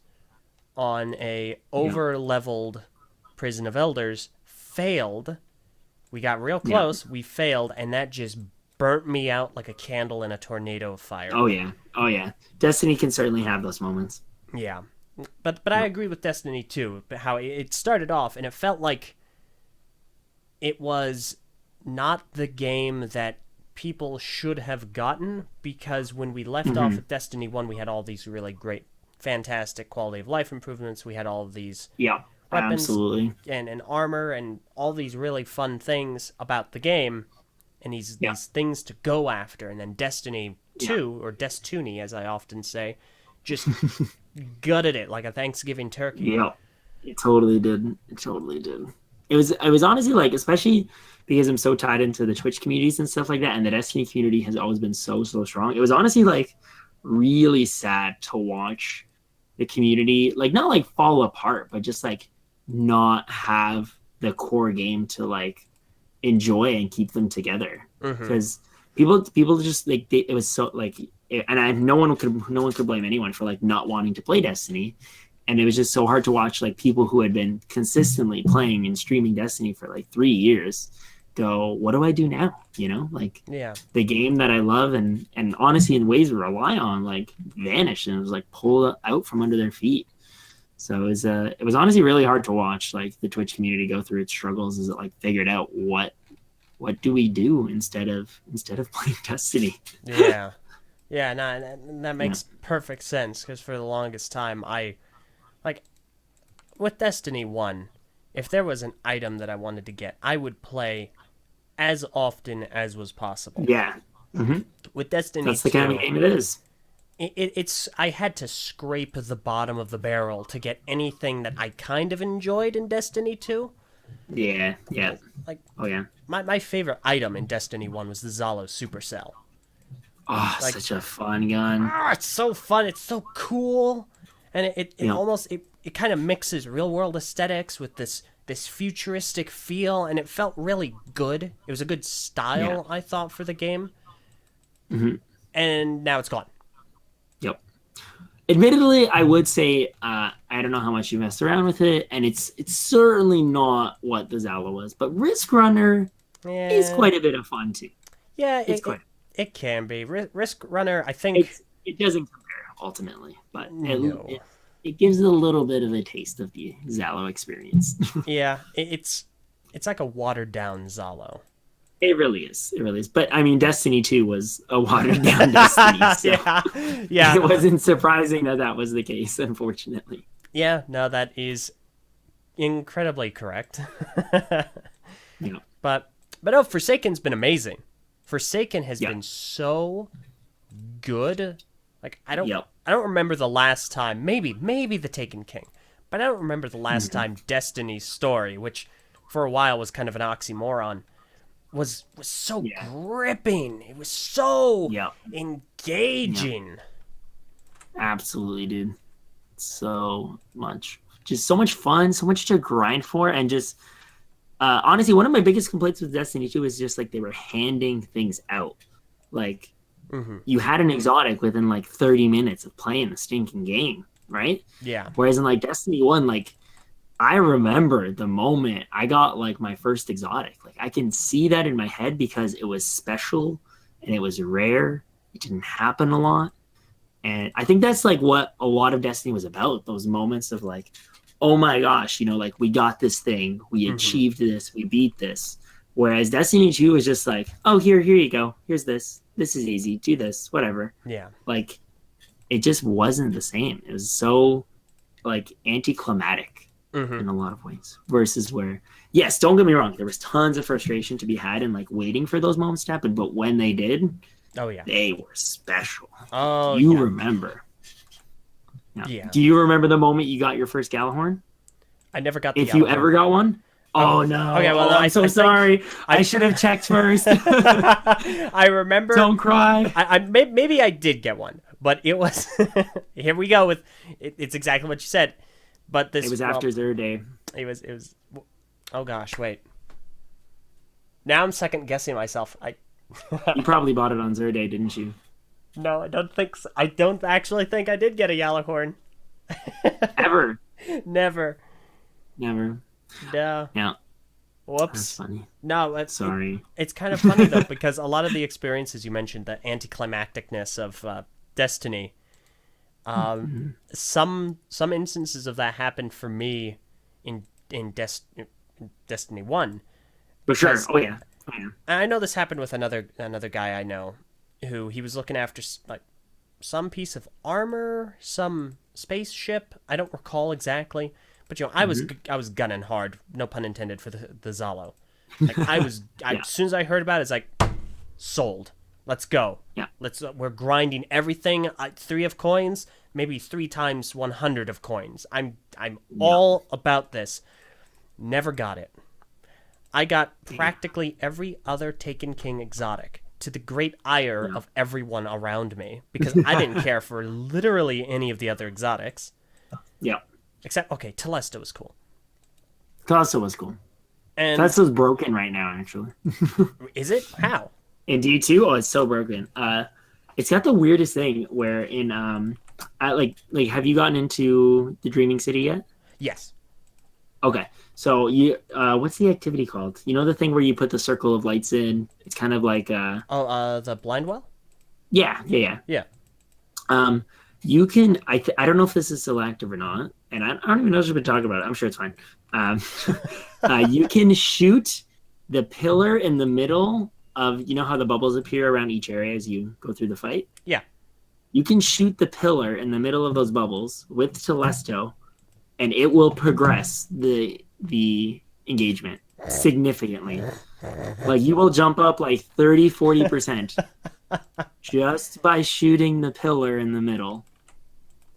on a over-leveled Prison of Elders, failed. We got real close, we failed, and that just burnt me out like a candle in a tornado of fire. Oh yeah. Destiny can certainly have those moments. Yeah. But I agree with Destiny 2, how it started off, and it felt like it was not the game that people should have gotten, because when we left off with Destiny 1, we had all these really great, fantastic quality of life improvements. We had all of these weapons and armor and all these really fun things about the game, and these things to go after. And then Destiny 2, or Destiny as I often say, just gutted it like a Thanksgiving turkey. Yeah, it totally did. It was honestly, like, especially because I'm so tied into the Twitch communities and stuff like that, and the Destiny community has always been so strong. It was honestly, like, really sad to watch the community, like, not like fall apart, but just like not have the core game to like enjoy and keep them together. Because people just like it was so like, and no one could blame anyone for like not wanting to play Destiny. And it was just so hard to watch like people who had been consistently playing and streaming Destiny for like 3 years go, what do I do now? Like the game that I love and honestly in ways we rely on like vanished, and it was like pulled out from under their feet. So it was honestly really hard to watch like the Twitch community go through its struggles as it like figured out what do we do instead of playing Destiny. And that makes perfect sense, because for the longest time I like with Destiny 1, if there was an item that I wanted to get, I would play as often as was possible. Yeah. With Destiny 2, that's the kind of game it is. It's I had to scrape the bottom of the barrel to get anything that I kind of enjoyed in Destiny 2. Yeah. Like, my favorite item in Destiny 1 was the Zalo Supercell. Oh, like, such a fun gun. It's so fun. It's so cool. And it almost kind of mixes real world aesthetics with this futuristic feel, and it felt really good. It was a good style, I thought, for the game. And now it's gone. Yep. Admittedly, I would say I don't know how much you messed around with it, and it's certainly not what the Zala was, but Risk Runner is quite a bit of fun too. Yeah, it can be. Risk Runner, I think it doesn't compare ultimately, but it gives it a little bit of a taste of the Zalo experience. Yeah, it's it's like a watered down Zalo. It really is. It really is. But I mean, Destiny 2 was a watered down Destiny. So Yeah. it wasn't surprising that that was the case, unfortunately. Yeah, no, that is incredibly correct. Yeah. But no, Forsaken's been amazing. Forsaken has Yeah. been so good. Like I don't Yep. remember the last time. Maybe the Taken King. But I don't remember the last time Destiny's story, which for a while was kind of an oxymoron, was so gripping. It was so engaging. Absolutely, dude. So much. Just so much fun, so much to grind for, and just honestly, one of my biggest complaints with Destiny 2 is just like they were handing things out. Like you had an exotic within like 30 minutes of playing the stinking game, right? Yeah. Whereas in like Destiny 1, like I remember the moment I got like my first exotic. Like I can see that in my head because it was special and it was rare. It didn't happen a lot. And I think that's like what a lot of Destiny was about. Those moments of like, oh my gosh, you know, like we got this thing, we achieved this, we beat this. Whereas Destiny 2 was just like, oh, here you go. Here's this. This is easy. Do this, whatever. Yeah. Like it just wasn't the same. It was so like anticlimactic in a lot of ways. Versus where, yes, don't get me wrong, there was tons of frustration to be had and like waiting for those moments to happen. But when they did, they were special. Oh, you remember. Yeah. Do you remember the moment you got your first Galahorn? I never got the If you ever got one? Oh, no. Okay, well, I'm so sorry. I should have checked first. I remember. Don't cry. Maybe I did get one, but it was. Here we go with. It's exactly what you said, but this. It was after Zero Day. It was. Oh gosh, wait. Now I'm second guessing myself. You probably bought it on Zero Day, didn't you? No, I don't think so. I don't actually think I did get a Galahorn. Ever? Never. No. Yeah. Whoops. That's funny. No, sorry. It's kind of funny though because a lot of the experiences you mentioned, the anticlimacticness of Destiny, some instances of that happened for me in Destiny 1. For sure. Oh yeah. I know this happened with another guy I know, who he was looking after like some piece of armor, some spaceship. I don't recall exactly. But you know, I was gunning hard, no pun intended, for the Zalo. Like as soon as I heard about it, it's like sold. Let's go. Yeah. We're grinding everything. 3 of coins, maybe 3 times 100 of coins. I'm all about this. Never got it. I got practically every other Taken King exotic, to the great ire of everyone around me, because I didn't care for literally any of the other exotics. Yeah. Except, okay, Telesta was cool. Telesta was cool. And Telesta's broken right now, actually. Is it? How? In D2? Oh, it's so broken. It's got the weirdest thing where in like have you gotten into the Dreaming City yet? Yes. Okay. So you what's the activity called? You know the thing where you put the circle of lights in? It's kind of like the blind well? Yeah. You can I don't know if this is still active or not, and I don't even know if we've been talking about it. I'm sure it's fine. You can shoot the pillar in the middle of, you know how the bubbles appear around each area as you go through the fight? Yeah. You can shoot the pillar in the middle of those bubbles with Telesto, and it will progress the engagement significantly. Like you will jump up like 30-40% just by shooting the pillar in the middle,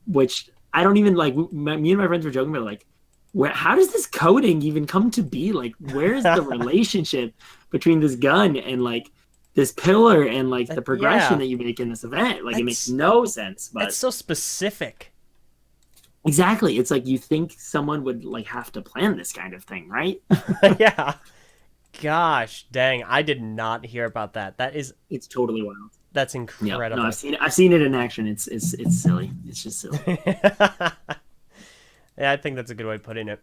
which I don't even like. Me and my friends were joking about like, how does this coding even come to be? Like, where's the relationship between this gun and like this pillar and like the progression that you make in this event? Like, it makes no sense. But it's so specific. Exactly. It's like you think someone would like have to plan this kind of thing, right? Yeah. Gosh, dang! I did not hear about that. It's totally wild. That's incredible. Yeah, no, I've seen it in action. It's silly. It's just silly. Yeah, I think that's a good way of putting it.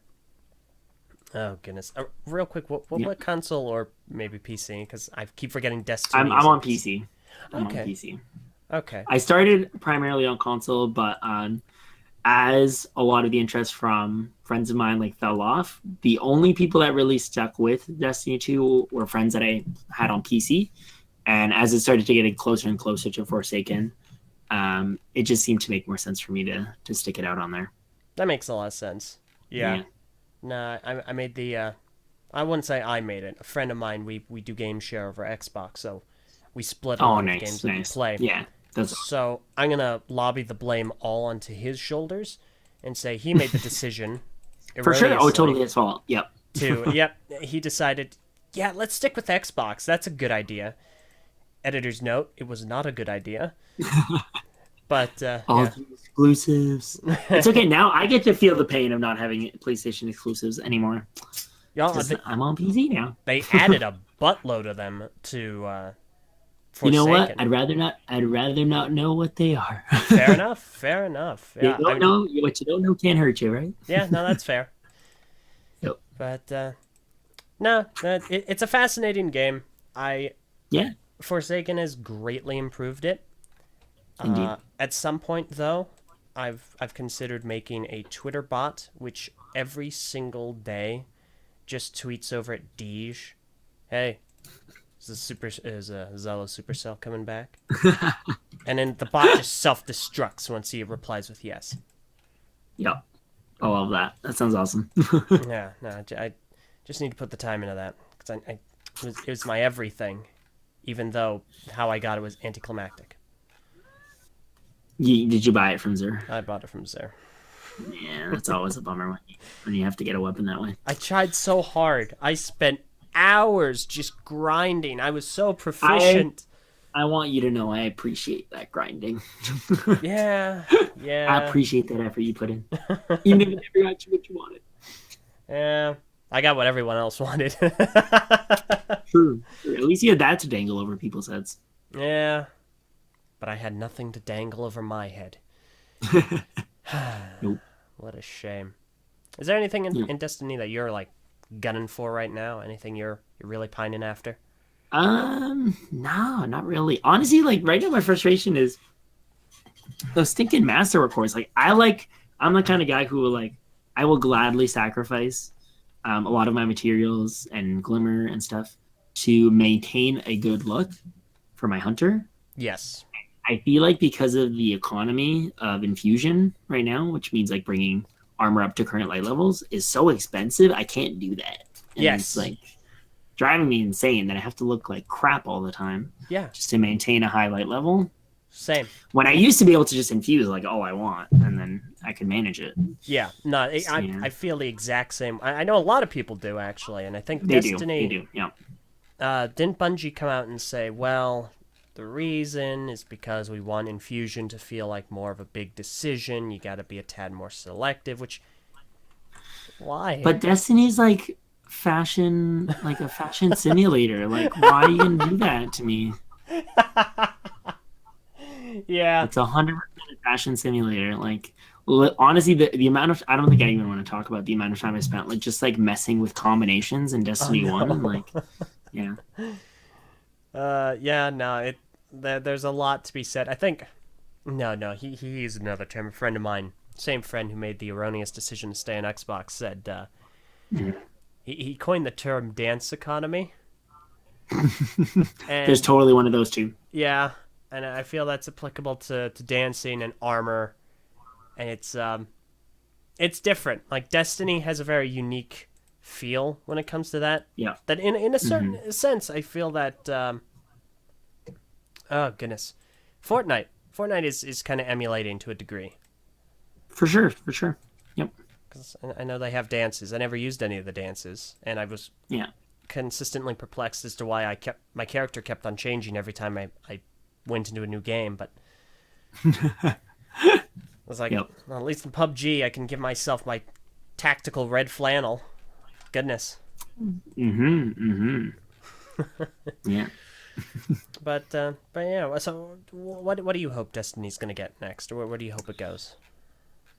Oh goodness! Real quick, what console or maybe PC? Because I keep forgetting Destiny. I'm on PC. I'm on PC. Okay. I started primarily on console, but as a lot of the interest from friends of mine like fell off, the only people that really stuck with Destiny 2 were friends that I had on PC. And as it started to get closer and closer to Forsaken, it just seemed to make more sense for me to stick it out on there. That makes a lot of sense. Yeah. Yeah. Nah, I made the. I wouldn't say I made it. A friend of mine, we do game share over Xbox, so we split a Oh, lot of the nice, games that we nice. play. Yeah, that's So I'm gonna lobby the blame all onto his shoulders and say he made the decision for sure. Oh, erroneously totally his fault. Yep. to. Yep, he decided. Yeah, let's stick with Xbox. That's a good idea. Editor's note: it was not a good idea. But All yeah, the exclusives. It's okay now. I get to feel the pain of not having PlayStation exclusives anymore. y'all, 'Cause I'm on PC now. they added a buttload of them to You know what? Forsaken. I'd rather not. I'd rather not know what they are. Fair enough. Fair enough. You Yeah. don't know what you don't know can't hurt you, right? Yeah. No, that's fair. Yep. But no, it's a fascinating game. Yeah, Forsaken has greatly improved it. indeed. At some point, though, I've considered making a Twitter bot, which every single day just tweets over at Deej, "Hey, is a Zello Supercell coming back?" And then the bot just self-destructs once he replies with yes. Yep. I love that. That sounds awesome. Yeah, no, I just need to put the time into that because it was my everything, even though how I got it was anticlimactic. Did you buy it from Zer? I bought it from Zer. Yeah, that's always a bummer when you have to get a weapon that way. I tried so hard. I spent hours just grinding. I was so proficient. I want you to know I appreciate that grinding. Yeah, I yeah, appreciate that effort you put in. Even if it never got you what you wanted. yeah. I got what everyone else wanted. True. At least you had that to dangle over people's heads. Yeah, but I had nothing to dangle over my head. Nope. What a shame. Is there anything Yeah. in Destiny that you're like gunning for right now? Anything you're really pining after? No, not really. Honestly, like right now, my frustration is those stinking master records. I'm the kind of guy who will I will gladly sacrifice a lot of my materials and glimmer and stuff to maintain a good look for my hunter. Yes. I feel like because of the economy of infusion right now, which means like bringing armor up to current light levels, is so expensive. I can't do that. And Yes. it's like driving me insane that I have to look like crap all the time Yeah. just to maintain a high light level. Same. When I used to be able to just infuse like all I want, and then I could manage it. Yeah. No, Yeah. I feel the exact same. I know a lot of people do actually, and I think They Destiny. do. Yeah. Didn't Bungie come out and say, well, the reason is because we want infusion to feel like more of a big decision. You got to be a tad more selective. Which, why? But Destiny's like a fashion simulator. Like, why are you gonna do that to me? Yeah. It's 100% a fashion simulator. Like, honestly, the amount of I don't think I even want to talk about the amount of time I spent like just like messing with combinations in Destiny Oh, no. 1 and like, yeah. Yeah, no, there's a lot to be said. I think, no, he used another term. A friend of mine, same friend who made the erroneous decision to stay on Xbox, said he coined the term dance economy. And There's totally one of those two. yeah, and I feel that's applicable to dancing and armor, and it's different. Like Destiny has a very unique feel when it comes to that. Yeah. That in a certain sense, I feel that. Oh goodness, Fortnite is kind of emulating to a degree. For sure. Yep. 'Cause I know they have dances. I never used any of the dances, and I was Yeah. consistently perplexed as to why my character kept on changing every time I went into a new game. But I was like, Yep. well, at least in PUBG, I can give myself my tactical red flannel. Goodness. Yeah. But yeah. So what do you hope Destiny's gonna get next, or where do you hope it goes?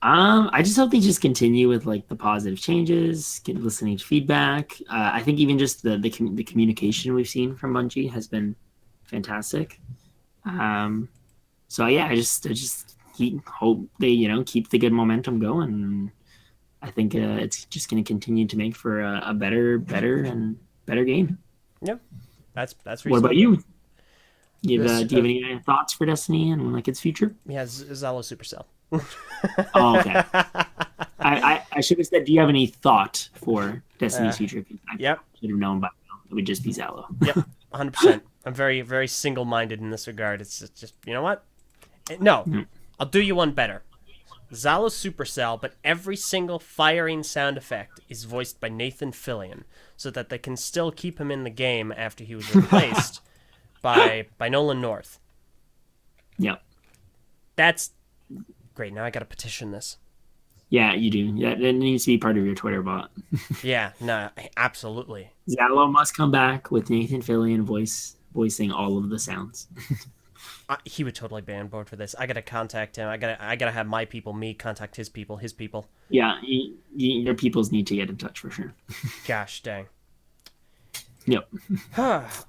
I just hope they just continue with like the positive changes, listening to feedback. I think even just the communication we've seen from Bungie has been fantastic. So yeah, I just hope they keep the good momentum going. And I think it's just going to continue to make for a better game. Yeah, that's What about reasonable. you? Do you This, have any thoughts for Destiny and like its future? yeah, Zalo Supercell. Oh, okay. I should have said, do you have any thought for uh, Destiny's future? I yep, should have known by now. It would just be Zalo. yep, 100%. I'm very, very single-minded in this regard. It's just, you know what? No, I'll do you one better. Zalo Supercell, but every single firing sound effect is voiced by Nathan Fillion, so that they can still keep him in the game after he was replaced by Nolan North. Yep. That's great. Now I gotta petition this. Yeah, you do. Yeah, it needs to be part of your Twitter bot. Yeah, no, absolutely. Zalo must come back with Nathan Fillion voicing all of the sounds. He would totally be on board for this. I gotta contact him. I gotta have my people, me, contact his people, his people. Yeah, your peoples need to get in touch for sure. Gosh dang. Yep.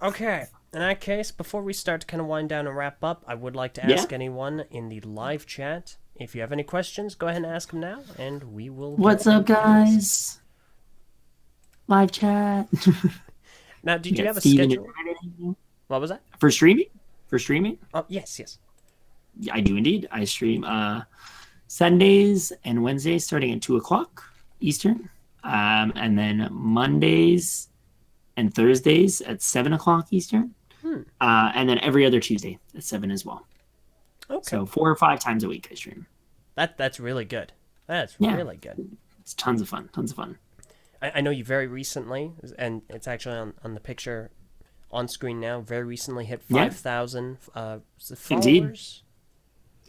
Okay. In that case, before we start to kind of wind down and wrap up, I would like to ask anyone in the live chat, if you have any questions, go ahead and ask them now, and we will... What's up, guys? Live chat. Now, did you have a Steven schedule? What was that? For streaming? For streaming? Oh, yes. I do indeed. I stream Sundays and Wednesdays starting at 2 o'clock Eastern. And then Mondays and Thursdays at 7 o'clock Eastern. And then every other Tuesday at 7 as well. Okay. So 4 or 5 times a week I stream. That's really good. That's really good. It's tons of fun. I know you very recently, and it's actually on the picture on screen now, very recently hit 5,000 followers. Indeed.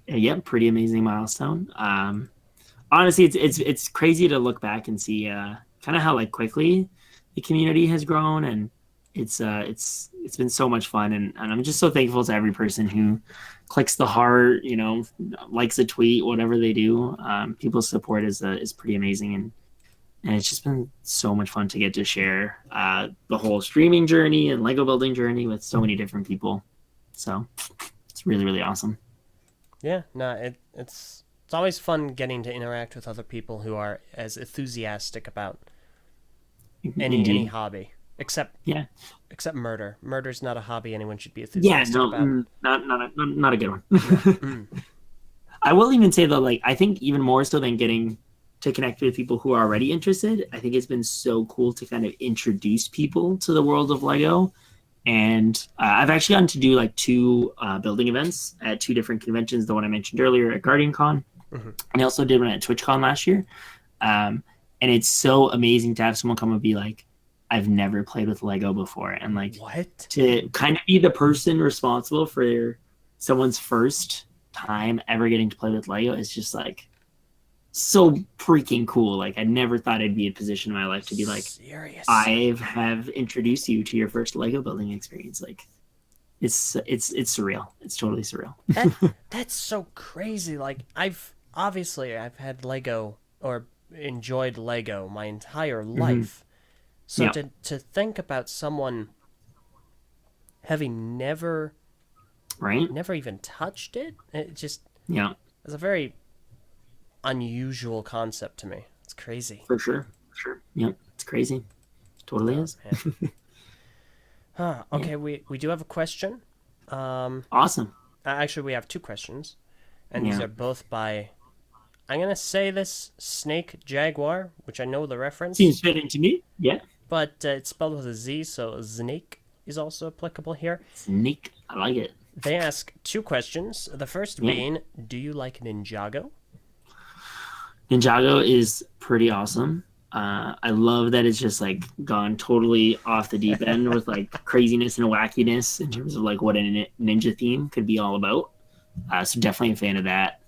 Yeah, pretty amazing milestone. Honestly, it's crazy to look back and see kind of how like quickly the community has grown, and it's been so much fun, and I'm just so thankful to every person who clicks the heart, likes a tweet, whatever they do. People's support is pretty amazing, and it's just been so much fun to get to share the whole streaming journey and Lego building journey with so many different people. So it's really, really awesome. Yeah, no, it's always fun getting to interact with other people who are as enthusiastic about any hobby, except murder. Murder's not a hobby anyone should be enthusiastic about. Not a good one. I will even say though, like I think even more so than getting to connect with people who are already interested, I think it's been so cool to kind of introduce people to the world of Lego. And I've actually gotten to do like 2 building events at 2 different conventions. The one I mentioned earlier at GuardianCon, and I also did one at TwitchCon last year. And it's so amazing to have someone come and be like, I've never played with Lego before. And like to kind of be the person responsible for someone's first time ever getting to play with Lego is just like so freaking cool. Like I never thought I'd be in a position in my life to be like, serious. I have introduced you to your first Lego building experience. Like it's surreal. It's totally surreal. That's so crazy. Like I've had Lego or enjoyed Lego my entire life. So to think about someone having never even touched it, it just it's a very unusual concept to me. It's crazy. For sure. Yep, it's crazy. Totally is. Okay, we do have a question. Awesome. Actually, we have 2 questions, and these are both by, I'm gonna say this, Snake Jaguar, which I know the reference. Seems fitting to me. Yeah. But it's spelled with a Z, so Snake is also applicable here. Snake, I like it. They ask 2 questions. The first being, do you like Ninjago? Ninjago is pretty awesome. I love that it's just like gone totally off the deep end with like craziness and wackiness in terms of like what a ninja theme could be all about. So definitely a fan of that.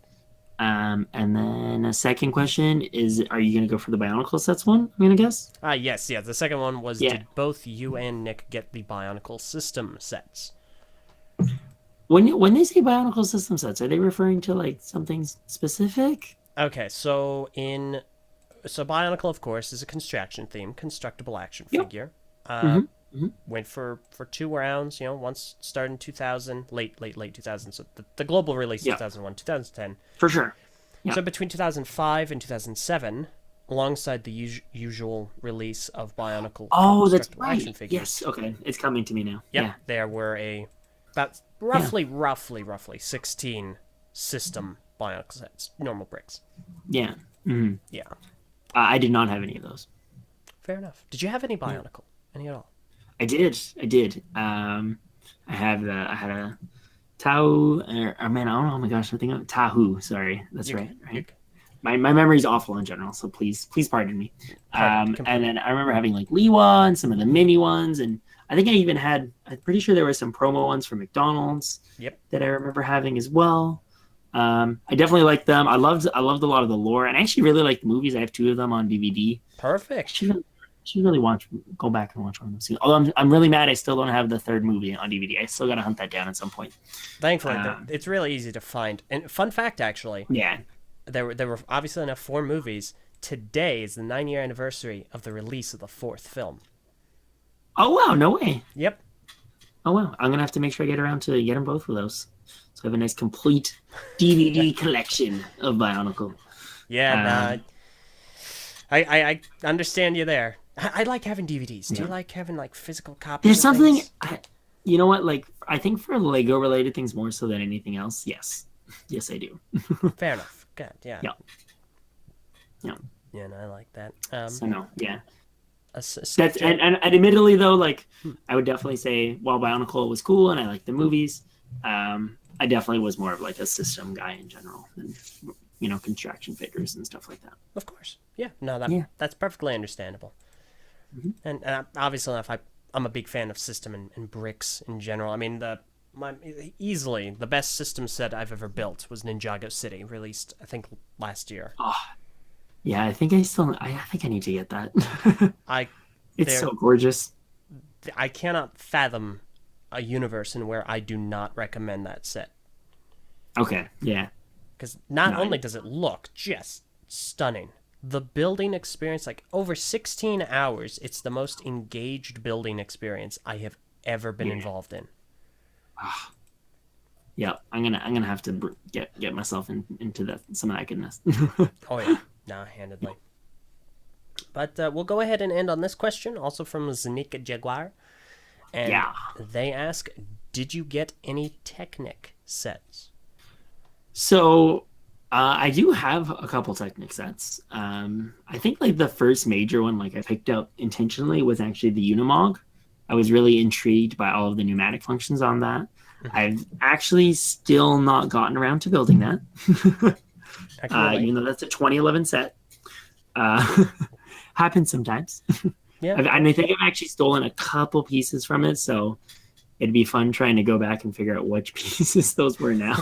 And then a second question is, are you going to go for the Bionicle sets one, I'm going to guess? Yes. The second one was, did both you and Nick get the Bionicle system sets? When they say Bionicle system sets, are they referring to like something specific? Okay, so Bionicle, of course, is a constructible action figure. Went for 2 rounds. Once started in 2000, late 2000. So the global release Yeah. 2001, 2010. For sure. Yeah. So between 2005 and 2007, alongside the usual release of Bionicle Oh, that's constructible right. action figures. Yes. Okay. It's coming to me now. Yep, Yeah. there were about roughly 16 system Bionicle sets, normal bricks. Yeah. Mm-hmm. Yeah. I did not have any of those. Fair enough. Did you have any Bionicle? Any at all? I did. I had a Tau, man, I don't know. Oh my gosh, I think of Tahu. Sorry, that's right. My memory is awful in general, so please pardon me. And then I remember having like Liwa and some of the mini ones, and I think I even had. I'm pretty sure there were some promo ones from McDonald's. Yep. That I remember having as well. I definitely liked them. I loved a lot of the lore, and I actually really liked the movies. I have 2 of them on DVD. Perfect. Should really go back and watch one of them. Although I'm really mad I still don't have the 3rd movie on DVD. I still gotta hunt that down at some point. Thankfully, it's really easy to find. And fun fact, actually, yeah, there were obviously enough 4 movies. Today is the 9-year anniversary of the release of the 4th film. Oh wow, no way. Yep. Oh wow, I'm gonna have to make sure I get around to get them both of those. So I have a nice complete DVD collection of Bionicle. Yeah, I understand you there. I like having DVDs. Do you like having like physical copies? There's of something. things? You know what? Like I think for Lego related things more so than anything else. Yes, I do. Fair enough. Good. Yeah. Yeah. Yeah, and I like that. So no, yeah. That's And admittedly though, like I would definitely say while Bionicle was cool and I liked the movies, I definitely was more of like a system guy in general than construction figures and stuff like that. Of course. Yeah. No, that's perfectly understandable. Mm-hmm. And obviously enough, I'm a big fan of system and bricks in general. I mean, easily the best system set I've ever built was Ninjago City, released I think last year. Oh, yeah. I think I need to get that. It's so gorgeous. I cannot fathom a universe in where I do not recommend that set. Okay. Yeah. Because not only does it look just stunning, the building experience, like over 16 hours, it's the most engaged building experience I have ever been involved in. Yeah, I'm gonna have to get myself into some of that goodness. Oh yeah, nah, handedly. But we'll go ahead and end on this question, also from Zanika Jaguar. And they ask, did you get any Technic sets? So I do have a couple Technic sets. I think like the first major one like I picked up intentionally was actually the Unimog. I was really intrigued by all of the pneumatic functions on that. I've actually still not gotten around to building that. Even though that's a 2011 set. Happens sometimes. Yeah. And I think I've actually stolen a couple pieces from it, so it'd be fun trying to go back and figure out which pieces those were now.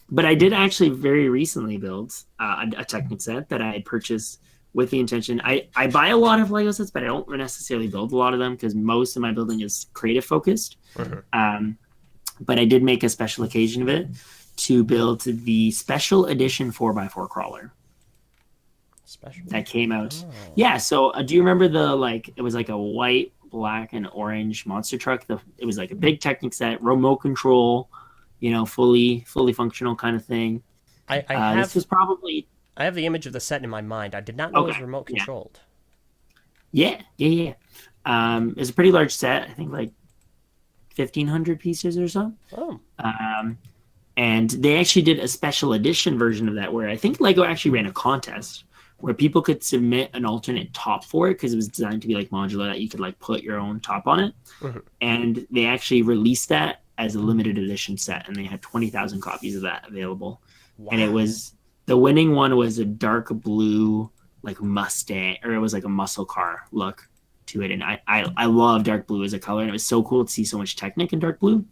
But I did actually very recently build a Technic set that I had purchased with the intention. I buy a lot of Lego sets, but I don't necessarily build a lot of them because most of my building is creative focused. But I did make a special occasion of it to build the special edition 4x4 crawler. That came out. Yeah, so do you remember it was like a white, black, and orange monster truck? It was like a big Technic set, remote control, fully functional kind of thing. This was probably... I have the image of the set in my mind. I did not know it was remote controlled. Yeah. It was a pretty large set. I think like 1,500 pieces or so. Oh. And they actually did a special edition version of that where I think Lego actually ran a contest where people could submit an alternate top for it because it was designed to be like modular that you could like put your own top on it. And they actually released that as a limited edition set, and they had 20,000 copies of that available. Wow. And the winning one was a dark blue like Mustang, or it was like a muscle car look to it. And I love dark blue as a color, and it was so cool to see so much Technic in dark blue.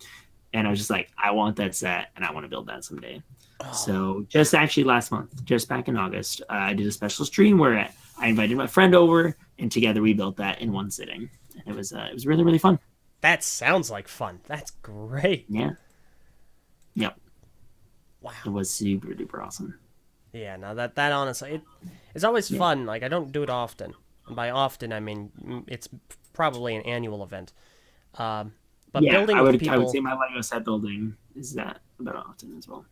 And I was just like, I want that set, and I want to build that someday. So just actually last month, just back in August, I did a special stream where I invited my friend over, and together we built that in one sitting. And it was really, really fun. That sounds like fun. That's great. Yeah. Yep. Wow. It was super duper awesome. Yeah, no, that honestly, it's always fun. Like, I don't do it often, And by often, I mean it's probably an annual event. But Yeah, building I with would people, say my Lego set building is that about often as well.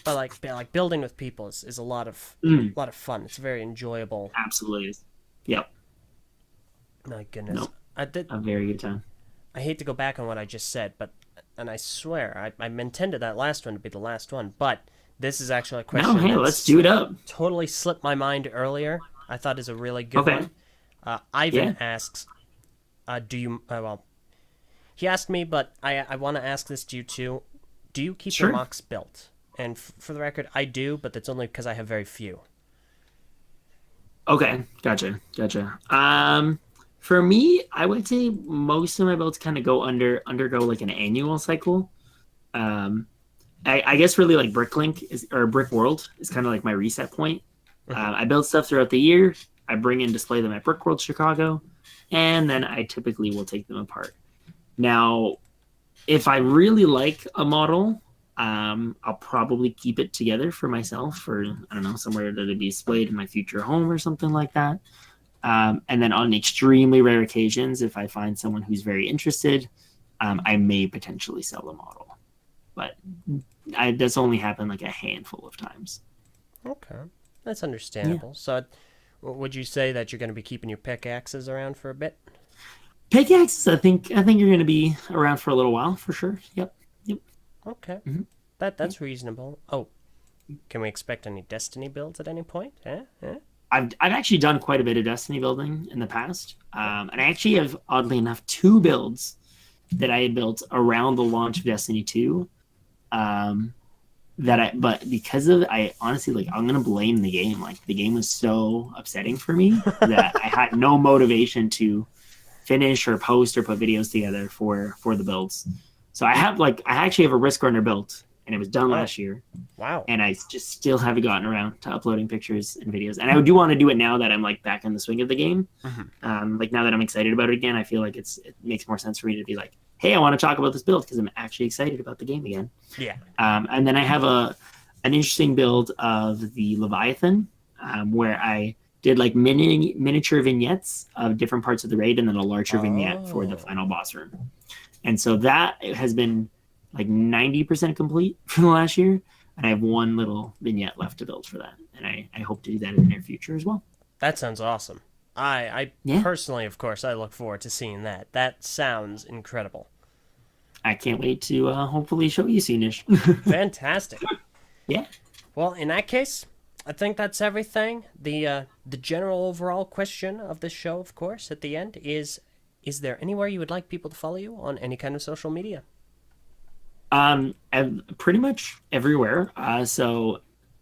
but like building with people is Mm, a lot of fun. It's very enjoyable. absolutely is. Yep. My goodness, No, I did. a very good time. I hate to go back on what I just said, but and I swear I intended that last one to be the last one, but this is actually a No, question hey, let's that's do it up. totally slipped my mind earlier. I thought is a really good Okay. one. Ivan Yeah. asks, "Do you?" Well, he asked me, but I want to ask this to you too. Do you keep your Sure. mocks built? And for the record, I do, but that's only because I have very few. Okay. Gotcha. Gotcha. For me, I would say most of my builds kind of go undergo like an annual cycle. Um, I guess really like BricklInk is or Brick World is kind of like my reset point. Mhm. I build stuff throughout the year. I bring and display them at Brick World Chicago, and then I typically will take them apart. Now, if I really like a model, I'll probably keep it together for myself, or I don't know, somewhere that it'd be displayed in my future home or something like that. And then on extremely rare occasions, if I find someone who's very interested, I may potentially sell the model. But that's only happened like a handful of times. Okay, that's Yeah. understandable. So, would you say that you're going to be keeping your pickaxes around for a bit? Pickaxes, I think you're going to be around for a little while for sure. Yep. Yep. Okay, Hmm. that's reasonable. Oh, can we expect any Destiny builds at any point? Eh? I've actually done quite a bit of Destiny building in the past, Oh, and I actually have oddly enough two builds that I had built around the launch of Destiny 2. Um, but because of I honestly like I'm gonna blame the game. Like the game was so upsetting for me that I had no motivation to finish or post or put videos together for the builds. So I actually have a Risk Runner built and it was done oh, last year wow. and I just still haven't gotten around to uploading pictures and videos. And I do want to do it now that I'm like back in the swing of the game. Mhm. Like now that I'm excited about it again, I feel like it makes more sense for me to be like, hey, I want to talk about this build because I'm actually excited about the game again. Yeah. And then I have an interesting build of the Leviathan, where I did like miniature vignettes of different parts of the raid, and then a larger vignette for the Oh, final boss room. And so that has been like 90% complete for the last year, and I have one little vignette left to build for that, and I hope to do that in the near future as well. that sounds awesome. I Yeah, personally, of course, I look forward to seeing that. That sounds incredible. I can't wait to hopefully show you soonish. Fantastic. Yeah. Well, in that case, I think that's everything. The general overall question of this show, of course, at the end is there anywhere you would like people to follow you on any kind of social media? Pretty much everywhere. So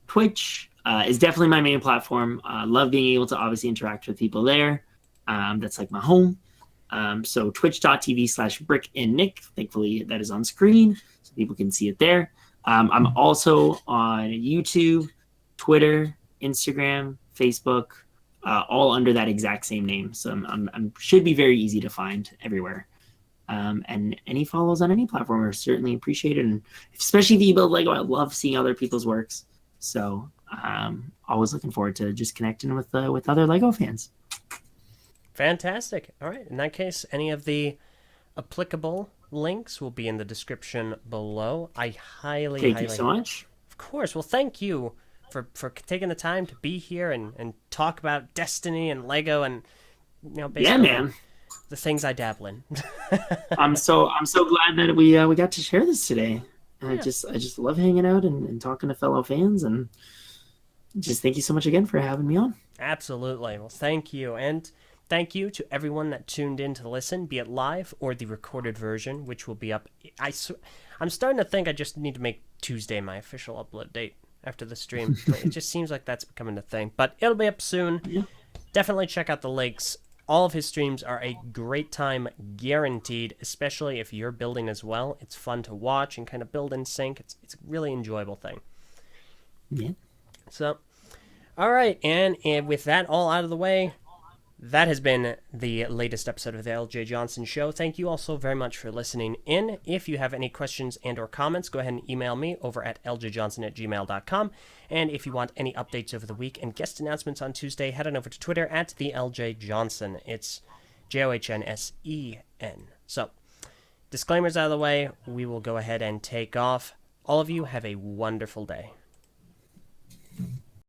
Twitch is definitely my main platform. Love being able to obviously interact with people there. That's like my home. So twitch.tv/BrickinNick. Thankfully, that is on screen so people can see it there. I'm also on YouTube, Twitter, Instagram, Facebook, all under that exact same name. So I'm should be very easy to find everywhere. And any follows on any platform are certainly appreciated, and especially if you build Lego, I love seeing other people's works. So always looking forward to just connecting with other Lego fans. Fantastic. All right. In that case, any of the applicable links will be in the description below. I highly, Thank you so highly, much. of course. Well, thank you for taking the time to be here and talk about Destiny and Lego and Yeah, basically man. the things I dabble in. I'm so glad that we got to share this today. And I Yeah. just love hanging out and talking to fellow fans, and just thank you so much again for having me on. Absolutely. Well, thank you. And thank you to everyone that tuned in to listen, be it live or the recorded version, which will be up. I'm starting to think I just need to make Tuesday my official upload date after the stream. It just seems like that's becoming a thing. But it'll be up soon. Yeah. Definitely check out the links. All of his streams are a great time, guaranteed, especially if you're building as well. It's fun to watch and kind of build in sync. It's a really enjoyable thing. Yeah. So, all right. And with that all out of the way, That has been the latest episode of the Eljay Johnsen Show. Thank you all so very much for listening in. If you have any questions and or comments, go ahead and email me over at ljjohnson@gmail.com. And if you want any updates over the week and guest announcements on Tuesday, head on over to Twitter at the LJ Johnson. It's JOHNSEN. So, disclaimers out of the way, we will go ahead and take off. All of you have a wonderful day.